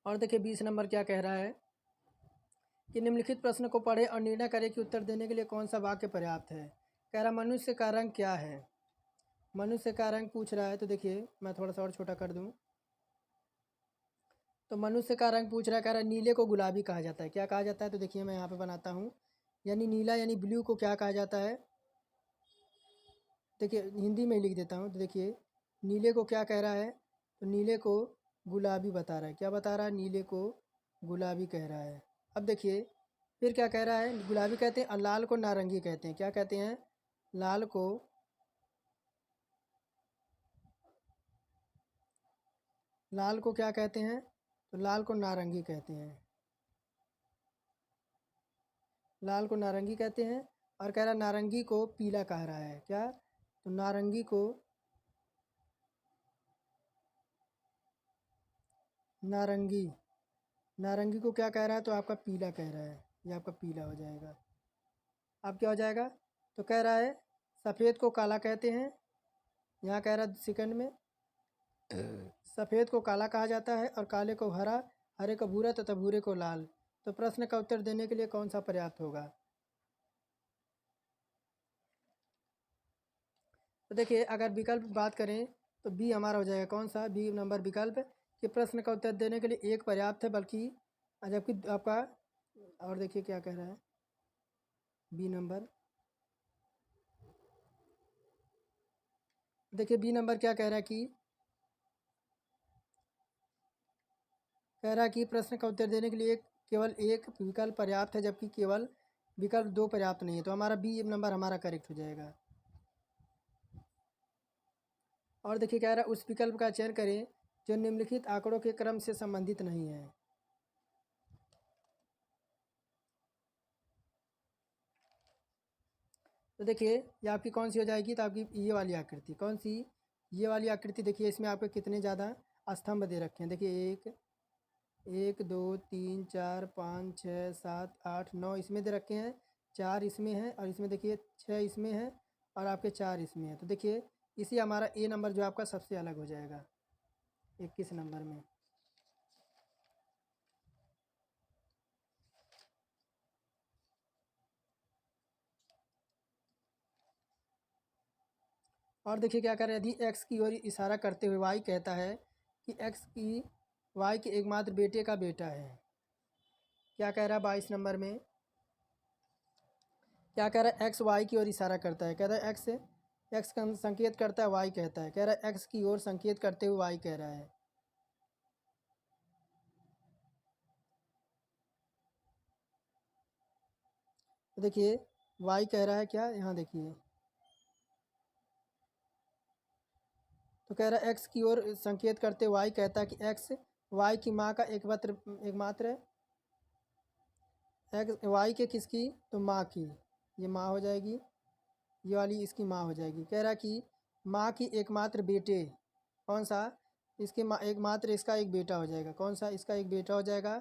और देखिए 20 नंबर क्या कह रहा है कि निम्नलिखित प्रश्न को पढ़े और निर्णय करें कि उत्तर देने के लिए कौन सा वाक्य पर्याप्त है। कह रहा मनुष्य का रंग क्या है? मनुष्य का रंग पूछ रहा है, तो देखिए मैं थोड़ा सा और छोटा कर दूं, तो मनुष्य का रंग पूछ रहा है। कह रहा है नीले को गुलाबी कहा जाता है। क्या कहा जाता है? तो देखिए मैं यहाँ पे बनाता हूँ, यानी नीला यानी ब्लू को क्या कहा जाता है? देखिए हिंदी में ही लिख देता हूँ, तो देखिए नीले को क्या कह रहा है? तो नीले को गुलाबी बता रहा है। क्या बता रहा है? नीले को गुलाबी कह रहा है। अब देखिए फिर क्या कह रहा है? गुलाबी कहते हैं और लाल को नारंगी कहते हैं। क्या कहते हैं? लाल को, लाल को क्या कहते हैं? तो लाल को नारंगी कहते हैं। लाल को नारंगी कहते हैं। और कह रहा है नारंगी को पीला कह रहा है। क्या? तो नारंगी को, नारंगी, नारंगी को क्या कह रहा है? तो आपका पीला कह रहा है, ये आपका पीला हो जाएगा। अब क्या हो जाएगा? तो कह रहा है सफ़ेद को काला कहते हैं। यहाँ कह रहा है सेकंड में सफ़ेद को काला कहा जाता है और काले को हरा, हरे को भूरा तथा भूरे को लाल। तो प्रश्न का उत्तर देने के लिए कौन सा पर्याप्त होगा? तो देखिए अगर विकल्प बात करें तो बी हमारा हो जाएगा। कौन सा? बी नंबर विकल्प कि प्रश्न का उत्तर देने के लिए एक पर्याप्त है, बल्कि जबकि आपका, और देखिए क्या कह रहा है बी नंबर, देखिए बी नंबर क्या कह रहा है कि, कह रहा है कि प्रश्न का उत्तर देने के लिए केवल एक विकल्प पर्याप्त है, जबकि केवल विकल्प 2 पर्याप्त नहीं है। तो हमारा बी नंबर हमारा करेक्ट हो जाएगा। और देखिए कह रहा है उस विकल्प का चयन करें जो निम्नलिखित आंकड़ों के क्रम से संबंधित नहीं है। तो देखिए ये आपकी कौन सी हो जाएगी? तो आपकी ये वाली आकृति, कौन सी? ये वाली आकृति। देखिए इसमें आपके कितने ज़्यादा स्तंभ दे रखे हैं। देखिए 1 1 2 3 4 5 6 7 8 9 इसमें दे रखे हैं, 4 इसमें है और इसमें देखिए 6 इसमें है और आपके 4 इसमें है। तो देखिए इसी हमारा ए नंबर जो आपका सबसे अलग हो जाएगा 21 नंबर में। और देखिए क्या कर रहे हैं, यदि एक्स की ओर इशारा करते हुए वाई कहता है कि एक्स की वाई के एकमात्र बेटे का बेटा है। क्या कह रहा है 22 नंबर में? क्या कह रहा है? एक्स वाई की ओर इशारा करता है। कह रहा है एक्स, एक्स का संकेत करता है, वाई कहता है। कह रहा है एक्स की ओर संकेत करते हुए वाई कह रहा है। तो देखिए वाई कह रहा है क्या? यहाँ देखिए तो कह रहा है एक्स की ओर संकेत करते वाई कहता है कि एक्स वाई की माँ का एकमात्र एक्स वाई के किसकी, तो माँ की, ये माँ हो जाएगी, ये वाली इसकी माँ हो जाएगी। कह रहा कि माँ की एकमात्र बेटे, कौन सा, इसके माँ एकमात्र इसका एक बेटा हो जाएगा, कौन सा, इसका एक बेटा हो जाएगा।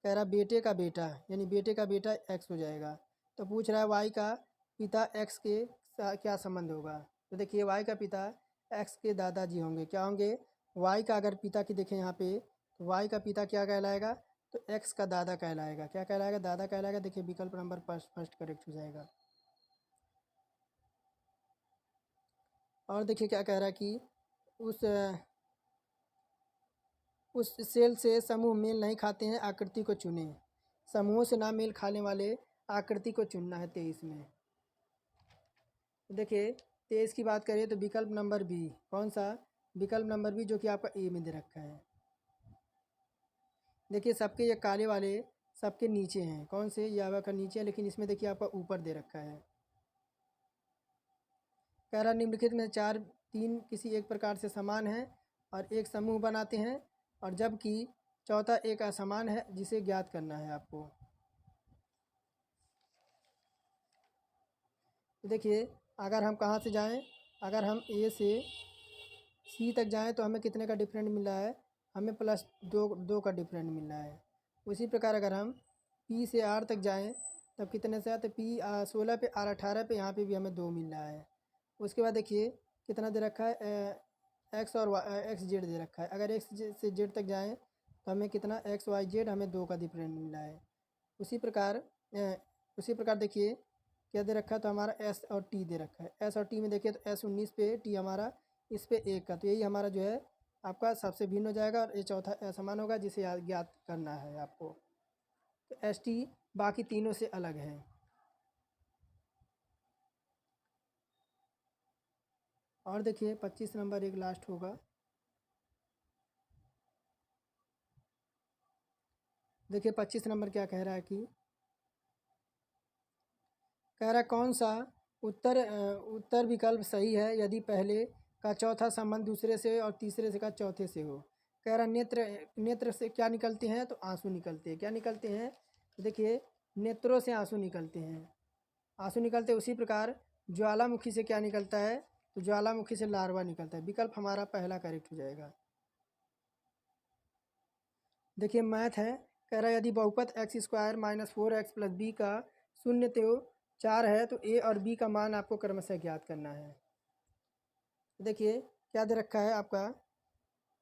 कह रहा बेटे का बेटा, यानी बेटे का बेटा एक्स हो जाएगा। तो पूछ रहा है वाई का पिता एक्स के क्या संबंध होगा। तो देखिए वाई का पिता एक्स के दादाजी होंगे, क्या होंगे, वाई का अगर पिता की देखें यहाँ पे, तो वाई का पिता क्या कहलाएगा, तो एक्स का दादा कहलाएगा, क्या कहलाएगा, दादा कहलाएगा। देखिए विकल्प नंबर फर्स्ट करेक्ट हो जाएगा। और देखिए क्या कह रहा है कि उस उस सेल से समूह मेल नहीं खाते हैं, आकृति को चुनें। समूहों से ना मेल खाने वाले आकृति को चुनना है 23 में। देखिए 23 की बात करें तो विकल्प नंबर बी, कौन सा, विकल्प नंबर बी, जो कि आपका ए में दे रखा है। देखिए सबके ये काले वाले सबके नीचे हैं, कौन से, ये आपका नीचे है, लेकिन इसमें देखिए आपका ऊपर दे रखा है। कह रहा निम्नलिखित में तीन किसी एक प्रकार से समान है और एक समूह बनाते हैं, और जबकि चौथा एक असमान है, जिसे ज्ञात करना है आपको। देखिए अगर हम कहाँ से जाएं, अगर हम ए से सी तक जाएं तो हमें कितने का डिफरेंट मिल रहा है, हमें +2 का डिफरेंट मिल रहा है। उसी प्रकार अगर हम पी से आर तक जाएं तब कितने से आते, पी 16 पे, आर 18 पे, यहाँ पे भी हमें 2 मिल रहा है। उसके बाद देखिए कितना दे रखा है, एक्स और एक्स जेड दे रखा है। अगर एक्स से जेड तक जाएँ तो हमें कितना, एक्स वाई जेड, हमें 2 का डिफरेंट मिल रहा है। उसी प्रकार देखिए क्या दे रखा है, तो हमारा एस और टी दे रखा है। एस और टी में देखिए तो एस 19 पे, टी हमारा इस पे 1 का, तो यही हमारा जो है आपका सबसे भिन्न हो जाएगा, और ये चौथा असमान होगा, जिसे ज्ञात करना है आपको। तो एस टी बाकी तीनों से अलग है। और देखिए 25 नंबर एक लास्ट होगा। देखिए 25 नंबर क्या कह रहा है कि, कह रहा कौन सा उत्तर विकल्प सही है यदि पहले का चौथा संबंध दूसरे से और तीसरे से का चौथे से हो। कह रहा नेत्र से क्या निकलते हैं, तो आंसू निकलते हैं, क्या निकलते हैं, देखिए नेत्रों से आंसू निकलते हैं, आंसू निकलते हैं। उसी प्रकार ज्वालामुखी से क्या निकलता है, तो ज्वालामुखी से लार्वा निकलता है। विकल्प हमारा पहला करेक्ट हो जाएगा। देखिए मैथ है, कह रहा है यदि बहुपद x² - 4x + b का शून्य तो 4 है, तो a और b का मान आपको क्रमशः ज्ञात करना है। देखिए क्या दे रखा है आपका,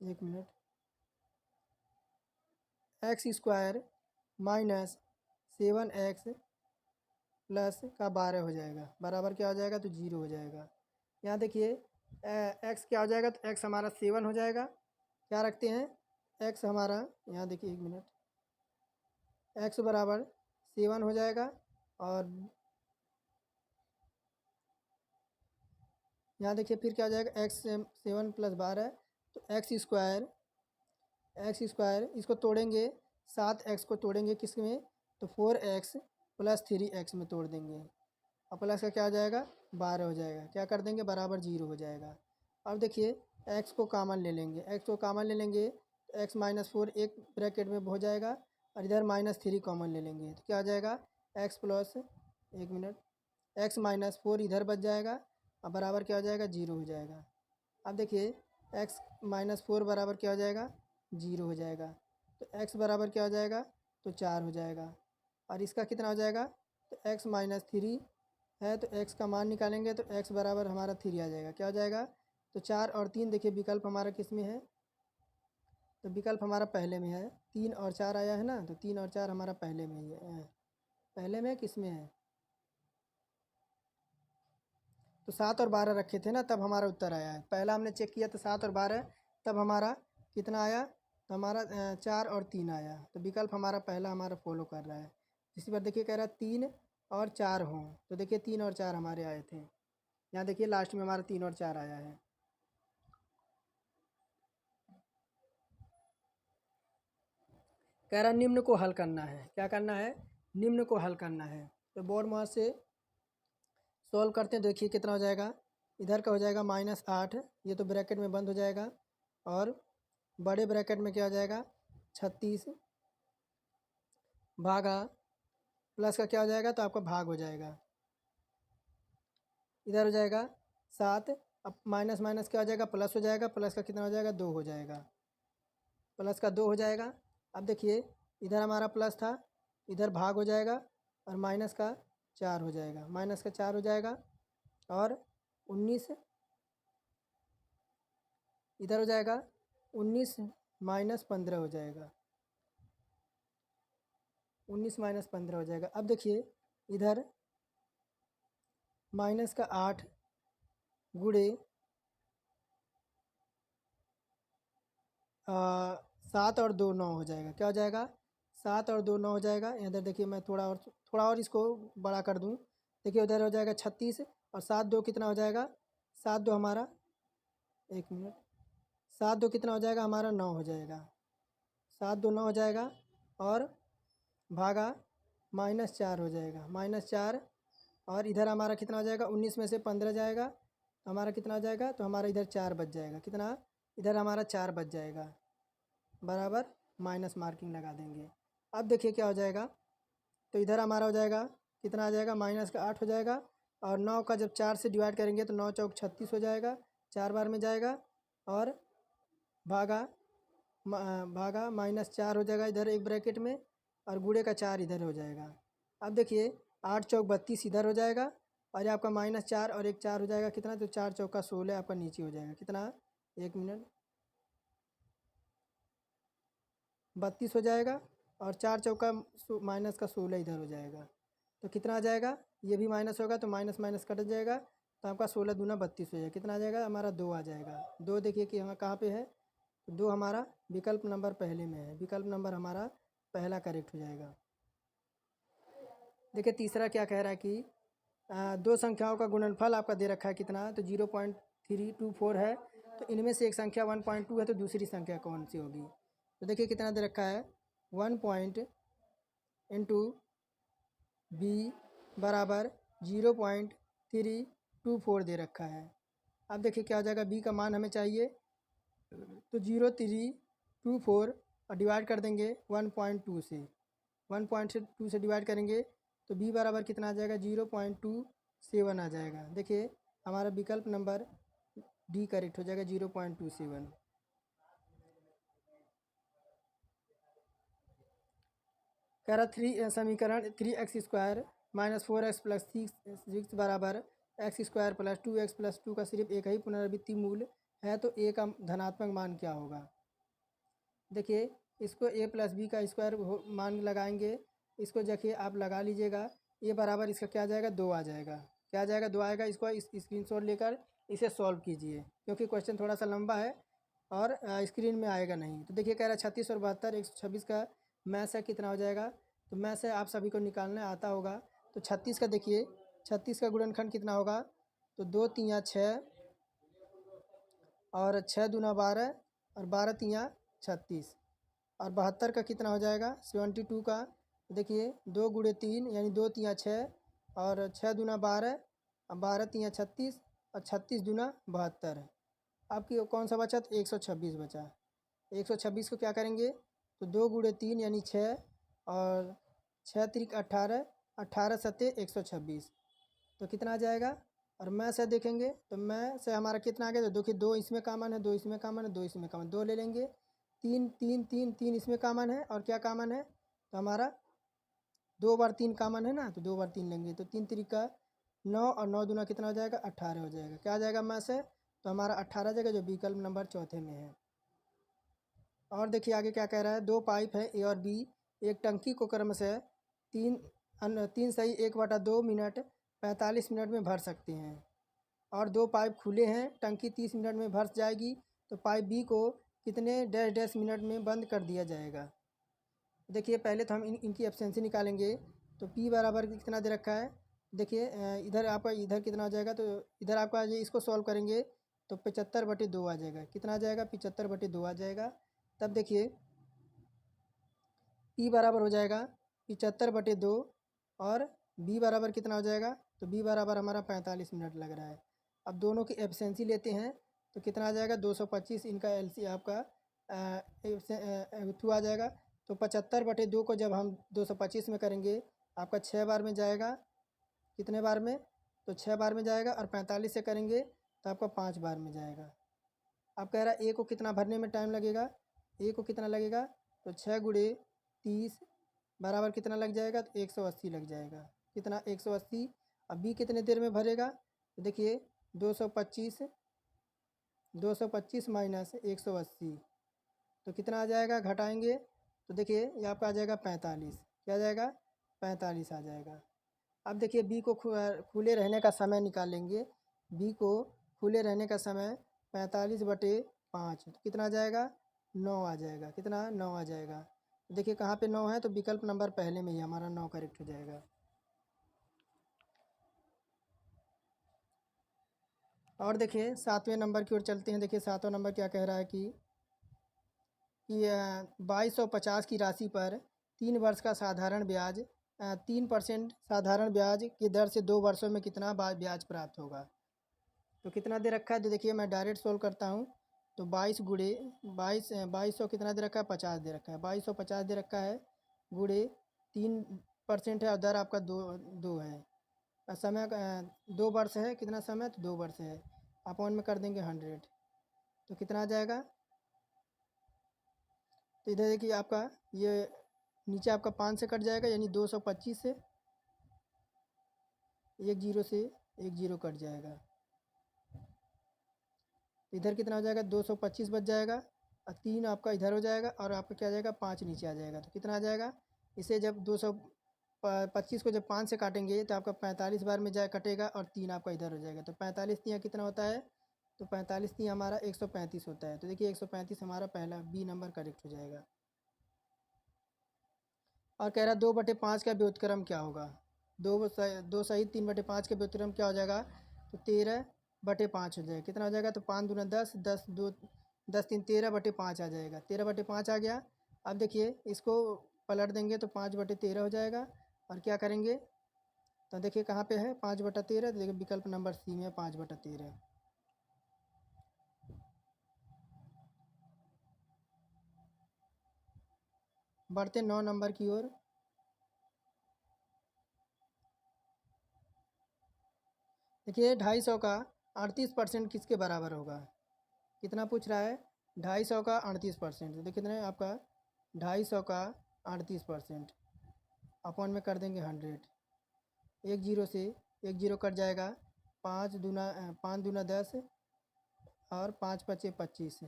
एक मिनट, x² - 7x प्लस का 12 हो जाएगा, बराबर क्या हो जाएगा, तो 0 हो जाएगा। यहाँ देखिए x क्या हो जाएगा, तो x हमारा 7 हो जाएगा, क्या रखते हैं, x हमारा, यहाँ देखिए एक मिनट, x बराबर 7 हो जाएगा, और यहाँ देखिए फिर क्या हो जाएगा, x 7 + 12, तो x² इसको तोड़ेंगे, 7x को तोड़ेंगे किस में, तो 4x + 3x में तोड़ देंगे, और प्लस का क्या हो जाएगा, 12 हो जाएगा, क्या कर देंगे, बराबर 0 हो जाएगा। अब देखिए x को कॉमन ले लेंगे, x को कॉमन ले लेंगे तो x - 4 एक ब्रैकेट में हो जाएगा, और इधर -3 कॉमन ले लेंगे, तो क्या हो जाएगा, x प्लस, एक मिनट, x - 4 इधर बच जाएगा, और बराबर क्या हो जाएगा, 0 हो जाएगा। अब देखिए x - 4 बराबर क्या हो जाएगा, 0 हो जाएगा, तो x बराबर क्या हो जाएगा, तो 4 हो जाएगा, और इसका कितना हो जाएगा, तो x - 3 है, तो x का मान निकालेंगे, तो x बराबर हमारा 3 आ जाएगा, क्या हो जाएगा, तो 4 और 3, देखिए विकल्प हमारा किस में है, तो विकल्प हमारा पहले में है, 3 और 4 आया है ना, तो 3 और 4 हमारा पहले में ही है, पहले में किस में है, तो 7 और 12 रखे थे ना, तब हमारा उत्तर आया है। पहला हमने चेक किया तो 7 और 12, तब हमारा कितना आया, तो हमारा 4 और 3 आया, तो विकल्प हमारा पहला हमारा फॉलो कर रहा है। इसी पर देखिए कह रहा है 3 और 4 हों, तो देखिए 3 और 4 हमारे आए थे, यहाँ देखिए लास्ट में हमारा 3 और 4 आया है। कह रहा निम्न को हल करना है, क्या करना है, निम्न को हल करना है। तो बोर्ड में से सॉल्व करते हैं, देखिए कितना हो जाएगा, इधर का हो जाएगा -8, ये तो ब्रैकेट में बंद हो जाएगा, और बड़े ब्रैकेट में क्या हो जाएगा 36 भागा प्लस का क्या हो जाएगा, तो आपका भाग हो जाएगा, इधर हो जाएगा 7। अब माइनस माइनस क्या हो जाएगा, प्लस हो जाएगा, प्लस का कितना हो जाएगा 2 हो जाएगा, प्लस का 2 हो जाएगा। अब देखिए इधर हमारा प्लस था, इधर भाग हो जाएगा, और माइनस का 4 हो जाएगा, माइनस का 4 हो जाएगा, और 19 इधर हो जाएगा 19 माइनस 15 हो जाएगा, 19 माइनस 15 हो जाएगा। अब देखिए इधर माइनस का 8 गुणे 7 और 2 9 हो जाएगा, क्या हो जाएगा 7 और 2 9 हो जाएगा। इधर देखिए मैं थोड़ा और इसको बड़ा कर दूँ, देखिए उधर हो जाएगा 36, और 7 2 कितना हो जाएगा, 7 2 हमारा 1 मिनट, 7 2 कितना हो जाएगा हमारा 9 हो जाएगा, 7 2 9 हो जाएगा, और भागा -4 हो जाएगा, -4, और इधर हमारा कितना हो जाएगा 19 में से 15 जाएगा, तो हमारा कितना हो जाएगा, तो हमारा इधर 4 बच जाएगा, कितना इधर हमारा 4 बच जाएगा, बराबर माइनस मार्किंग लगा देंगे। अब देखिए क्या हो जाएगा, तो इधर हमारा हो जाएगा कितना आ जाएगा, माइनस का 8 हो जाएगा, और 9 का जब 4 से डिवाइड करेंगे तो 9 चौक 36 हो जाएगा, 4 बार में जाएगा, और भागा भागा -4 हो जाएगा इधर एक ब्रैकेट में, और गुणे का 4 इधर हो जाएगा। अब देखिए 8 चौक 32 इधर हो जाएगा, और ये आपका -4 और एक 4 हो जाएगा, कितना, तो 4 चौका 16 आपका नीचे हो जाएगा, कितना 1 मिनट 32 हो जाएगा, और 4 चौका माइनस का 16 इधर हो जाएगा, तो कितना आ जाएगा, ये भी माइनस होगा तो माइनस माइनस कट जाएगा, तो आपका 16 दूना 32 हो जाएगा, कितना आ जाएगा हमारा 2 आ जाएगा। 2 देखिए कि हमारा कहाँ पे है, तो 2 हमारा विकल्प नंबर पहले में है, विकल्प नंबर हमारा पहला करेक्ट हो जाएगा। देखिए तीसरा क्या कह रहा है कि दो संख्याओं का गुणनफल आपका दे रखा है कितना, तो 0.324 है, तो इनमें से एक संख्या 1.2 है, तो दूसरी संख्या कौन सी होगी। तो देखिए कितना दे रखा है, 1 पॉइंट इंटू बी बराबर 0.324 दे रखा है। अब देखिए क्या हो जाएगा, बी का मान हमें चाहिए, तो 0.324 और डिवाइड कर देंगे 1.2 से, 1.2 से डिवाइड करेंगे तो बी बराबर कितना आ जाएगा, 0.27 आ जाएगा। देखिए हमारा विकल्प नंबर डी करेक्ट हो जाएगा, 0.27। कह रहा समीकरण 3x² - 4x + 6 बराबर x² + 2x + 2 का सिर्फ एक ही पुनरावृत्ति मूल है, तो a का धनात्मक मान क्या होगा। देखिए इसको a + b का स्क्वायर मान लगाएंगे, इसको देखिए आप लगा लीजिएगा, a बराबर इसका क्या आ जाएगा, 2 आ जाएगा, क्या आ जाएगा 2 आएगा। इसको स्क्रीनशॉट लेकर इसे सॉल्व कीजिए, क्योंकि क्वेश्चन थोड़ा सा लंबा है और स्क्रीन में आएगा नहीं। तो देखिए कह रहा है 36 और 72 126 का मैथ है, कितना हो जाएगा, तो मैथ से आप सभी को निकालने आता होगा। तो 36 का देखिए, 36 का गुणनखंड कितना होगा, तो 2 तियाँ 6 और 6 दूना 12 और 12 तियाँ 36, और 72 का कितना हो जाएगा 72 का, देखिए 2 गुणे 3 यानी 2 तियाँ 6 और 6 दूना 12 और 12 तियाँ 36 और 36 दूना 72। आपकी कौन सा बचा, तो 126 बचा। 126 को क्या करेंगे, तो 2 गुणे 3 यानी 6 और 6 त्रिक 18, 18 सत्ते 126, तो कितना आ जाएगा। और मैं से देखेंगे तो मैं से हमारा कितना आ गया, तो देखिए 2 इसमें कॉमन है, 2 इसमें कॉमन है, 2 इसमें कॉमन, 2 ले लेंगे, 3 3 3 3 इसमें कॉमन है, और क्या कॉमन है, तो हमारा 2 बार 3 कॉमन है ना, तो 2 बार 3 लेंगे, तो 3 त्रिक का 9 और 9 दूना कितना हो जाएगा 18 हो जाएगा, क्या आ जाएगा मैं से, तो हमारा 18 जगह, जो विकल्प नंबर चौथे में है। और देखिए आगे क्या कह रहा है, 2 पाइप है ए और बी, एक टंकी को क्रमशः 3 सही 1/2 मिनट 45 मिनट में भर सकते हैं, और 2 पाइप खुले हैं, टंकी 30 मिनट में भर जाएगी, तो पाइप बी को कितने डैश डैश मिनट में बंद कर दिया जाएगा। देखिए पहले तो हम इनकी एफिशिएंसी निकालेंगे, तो पी बराबर कितना दे रखा है, देखिए इधर आपका इधर कितना हो जाएगा, तो इधर आपका ये इसको सॉल्व करेंगे तो 75/2 आ जाएगा, कितना आ जाएगा 75/2 आ जाएगा। तब देखिए पी बराबर हो जाएगा 75/2, और बी बराबर कितना हो जाएगा, तो बी बराबर हमारा 45 मिनट लग रहा है, अब दोनों की एफिशिएंसी लेते हैं तो कितना आ जाएगा 225, इनका एलसी आपका थ्रू आ जाएगा। तो 75/2 को जब हम 225 में करेंगे आपका 6 बार में जाएगा। कितने बार में? तो 6 बार में जाएगा। और 45 से करेंगे तो आपका 5 बार में जाएगा। अब कह रहा है ए को कितना भरने में टाइम लगेगा, ए को कितना लगेगा? तो 6 × 30 बराबर कितना लग जाएगा? तो 180 लग जाएगा। कितना? 180। अब बी कितने देर में भरेगा? तो देखिए 225 माइनस 180 तो कितना आ जाएगा? घटाएंगे तो देखिए ये आपका आ जाएगा 45। क्या आ जाएगा? 45 आ जाएगा। अब देखिए बी को खुले रहने का समय निकालेंगे। बी को खुले रहने का समय 45/5 तो कितना आ जाएगा? 9 आ जाएगा। कितना? 9 आ जाएगा। देखिए कहाँ पे 9 है? तो विकल्प नंबर पहले में ही हमारा 9 करेक्ट हो जाएगा। और देखिए 7वें नंबर की ओर चलते हैं। देखिए 7वां नंबर क्या कह रहा है कि 2250 की राशि पर 3 वर्ष का साधारण ब्याज 3% साधारण ब्याज की दर से 2 वर्षों में कितना ब्याज प्राप्त होगा? तो कितना दे रखा है? तो देखिए मैं डायरेक्ट सोल्व करता हूँ। तो 22 कितना दे रखा है? 50 दे रखा है। 2250 दे रखा है गुड़े 3% है और दर आपका दो है। समय 2 वर्ष है। कितना समय? तो 2 वर्ष है। अपॉन में कर देंगे 100 तो कितना आ जाएगा? तो इधर देखिए आपका ये नीचे आपका 5 से कट जाएगा यानी 225 से, एक जीरो से एक जीरो कट जाएगा। इधर कितना हो जाएगा? 225 बच जाएगा और 3 आपका इधर हो जाएगा और आपका क्या आ जाएगा? 5 नीचे आ जाएगा। तो कितना आ जाएगा? इसे जब 225 को जब 5 से काटेंगे तो आपका 45 बार में जाए कटेगा और 3 आपका इधर हो जाएगा। तो 45 तियाँ कितना होता है? तो 45 तियाँ हमारा 135 होता है। तो देखिए 135 हमारा पहला बी नंबर करेक्ट हो जाएगा। और कह रहा है 2/5 का व्युत्क्रम क्या होगा? 2 सहित 3/5 का व्युत्क्रम क्या हो जाएगा? तो 13/5 हो जाएगा। कितना हो जाएगा? तो 5 दूना 10, 10 3 13/5 आ जाएगा। 13/5 आ गया। अब देखिए इसको पलट देंगे तो 5/13 हो जाएगा। और क्या करेंगे? तो देखिए कहाँ पे है 5/13? तो देखिए विकल्प नंबर सी में 5/13। बढ़ते 9 नंबर की ओर। देखिए 250 का 38% किसके बराबर होगा? कितना पूछ रहा है? 250 का 38%। तो देखिए कितना है आपका? 250 का 38% अपॉन में कर देंगे 100। एक जीरो से एक जीरो कट जाएगा। 5 दूना 10 और 5 पचे 25,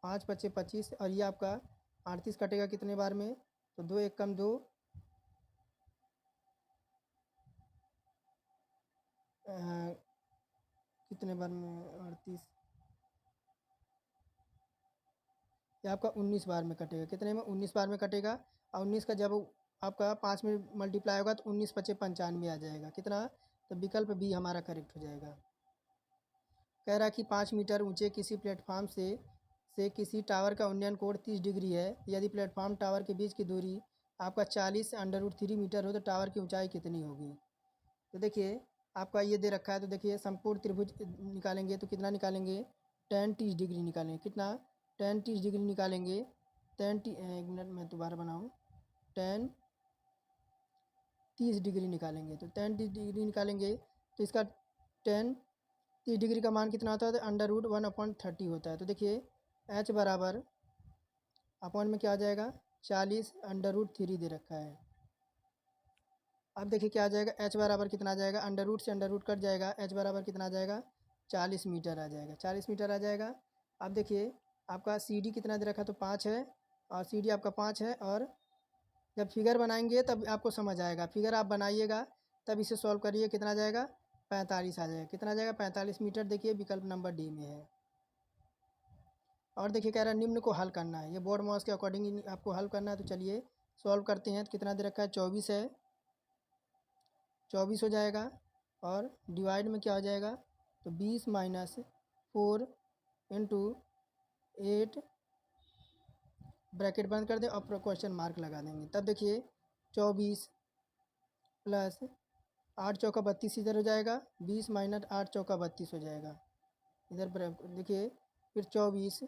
5 पचे 25 और ये आपका 38 कटेगा कितने बार में? तो 2 एक कम 2, कितने बार में 38? ये आपका 19 बार में कटेगा। कितने में? 19 बार में कटेगा। और 19 का जब आपका 5 में मल्टीप्लाई होगा तो 19 पचे 95 आ जाएगा। कितना? तो विकल्प बी हमारा करेक्ट हो जाएगा। कह रहा है कि 5 मीटर ऊंचे किसी प्लेटफॉर्म से किसी टावर का उन्नयन कोण 30 डिग्री है। यदि प्लेटफॉर्म टावर के बीच की दूरी आपका 40√3 मीटर हो तो टावर की ऊंचाई कितनी होगी? तो देखिए आपका ये दे रखा है। तो देखिए संपूर्ण त्रिभुज निकालेंगे तो कितना निकालेंगे? टेन 30 डिग्री निकालेंगे। कितना? 10 30 डिग्री निकालेंगे। एक मिनट मैं दोबारा बनाऊँ। 10 30 डिग्री निकालेंगे। तो 10 30 डिग्री निकालेंगे तो इसका 10 30 डिग्री का मान कितना होता है? तो √1/30 होता है। तो देखिए एच बराबर अपॉन में क्या आ जाएगा? 40√3 दे रखा है। अब देखिए क्या आ जाएगा? एच बराबर कितना आ जाएगा? अंडर रूट से अंडर रूट कट जाएगा। एच बराबर कितना आ जाएगा? 40 मीटर आ जाएगा। 40 मीटर आ जाएगा। अब देखिए आपका सी डी कितना दे रखा है? तो 5 है और सी डी आपका 5 है। और जब फिगर बनाएंगे तब आपको समझ आएगा। फिगर आप बनाइएगा तब इसे सॉल्व करिए। कितना आ जाएगा? 45 आ जाएगा। कितना आ जाएगा? 45 मीटर। देखिए विकल्प नंबर डी में है। और देखिए कह रहा है निम्न को हल करना है। ये बोर्ड मॉस के अकॉर्डिंग आपको हल करना है। तो चलिए सॉल्व करते हैं। तो कितना दे रखा है? 24 है। 24 हो जाएगा। और डिवाइड में क्या हो जाएगा? तो 20 माइनस 4 इंटू 8 ब्रैकेट बंद कर दें और क्वेश्चन मार्क लगा देंगे। तब देखिए 24 प्लस 8 चौका 32 इधर हो जाएगा, 20 माइनस 8 चौका 32 हो जाएगा। इधर पर देखिए, फिर 24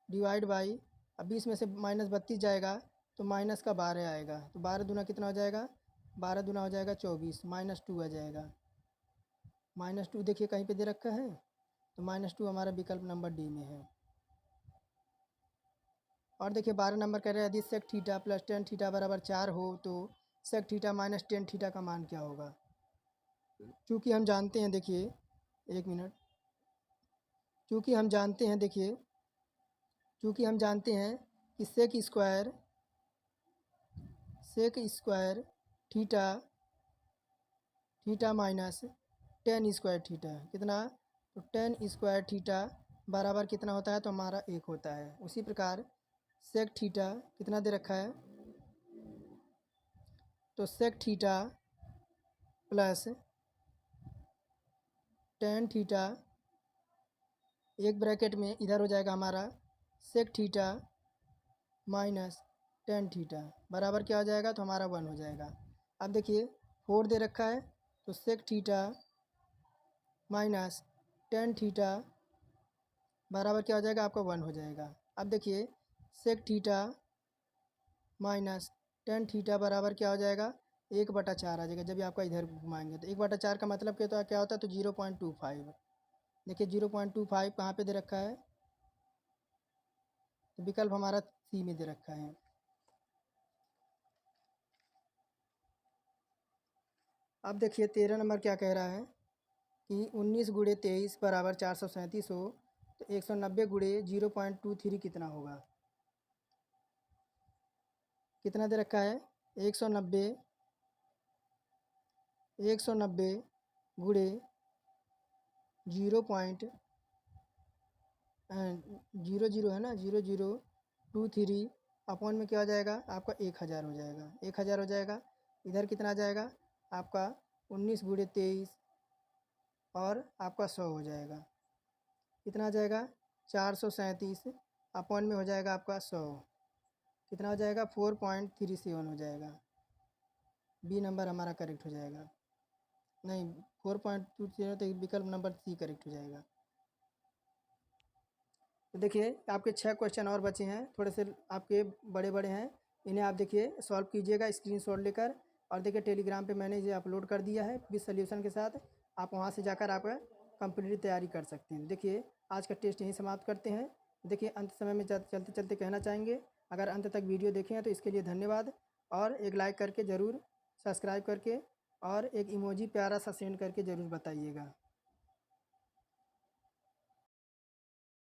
डिवाइड बाई, अब 20 में से माइनस 32 जाएगा तो माइनस का 12 आएगा, तो 12 दूना कितना हो जाएगा, 12 दूना हो जाएगा 24, -2 आ जाएगा। -2 देखिए कहीं पे दे रखा है, तो -2 हमारा विकल्प नंबर डी में है। और देखिए 12 नंबर कह रहे हैं, यदि sec theta plus tan theta बराबर 4 हो तो sec theta minus tan theta का मान क्या होगा। चूँकि हम जानते हैं, देखिए 1 मिनट, चूँकि हम जानते हैं, देखिए चूँकि हम जानते हैं कि sec square theta theta minus tan square theta कितना, तो टेन स्क्वायर थीटा बराबर कितना होता है, तो हमारा 1 होता है। उसी प्रकार सेक थीटा कितना दे रखा है, तो sec theta plus tan theta, एक ब्रैकेट में इधर हो जाएगा हमारा sec theta minus tan theta बराबर क्या हो जाएगा, तो हमारा 1 हो जाएगा। अब देखिए 4 दे रखा है, तो sec theta minus tan theta बराबर क्या हो जाएगा, आपका 1 हो जाएगा। अब देखिए sec theta minus tan theta बराबर क्या हो जाएगा, 1/4 आ जाएगा। जब भी आपका इधर घुमाएंगे तो 1/4 का मतलब क्या होता है, तो 0.25। देखिए 0.25 कहाँ पे दे रखा है, तो विकल्प हमारा सी में दे रखा है। अब देखिए 13 नंबर क्या कह रहा है कि 19 गुणे 23 बराबर 437 हो तो 190 गुणे 0.23 कितना होगा। कितना दे रखा है, 190 गुणे 0.00 है ना, 0023 अपॉन में क्या हो जाएगा, आपका 1000 हो जाएगा। 1000 हो जाएगा, इधर कितना आ जाएगा आपका 19 गुणे 23 और आपका 100 हो जाएगा। कितना आ जाएगा, 437 अपॉन में हो जाएगा आपका 100, कितना हो जाएगा 4.37 हो जाएगा। बी नंबर हमारा करेक्ट हो जाएगा। नहीं, 4.20 तो विकल्प नंबर सी करेक्ट हो जाएगा। तो देखिए आपके 6 क्वेश्चन और बचे हैं, थोड़े से आपके बड़े बड़े हैं, इन्हें आप देखिए सॉल्व कीजिएगा स्क्रीनशॉट लेकर। और देखिए टेलीग्राम पे मैंने इसे अपलोड कर दिया है विद सॉल्यूशन के साथ, आप वहाँ से जाकर आप कंप्लीट तैयारी कर सकते हैं। देखिए आज का टेस्ट यहीं समाप्त करते हैं। देखिए अंत समय में चलते चलते कहना चाहेंगे, अगर अंत तक वीडियो देखें हैं तो इसके लिए धन्यवाद, और एक लाइक करके ज़रूर सब्सक्राइब करके और एक इमोजी प्यारा सा सेंड करके ज़रूर बताइएगा।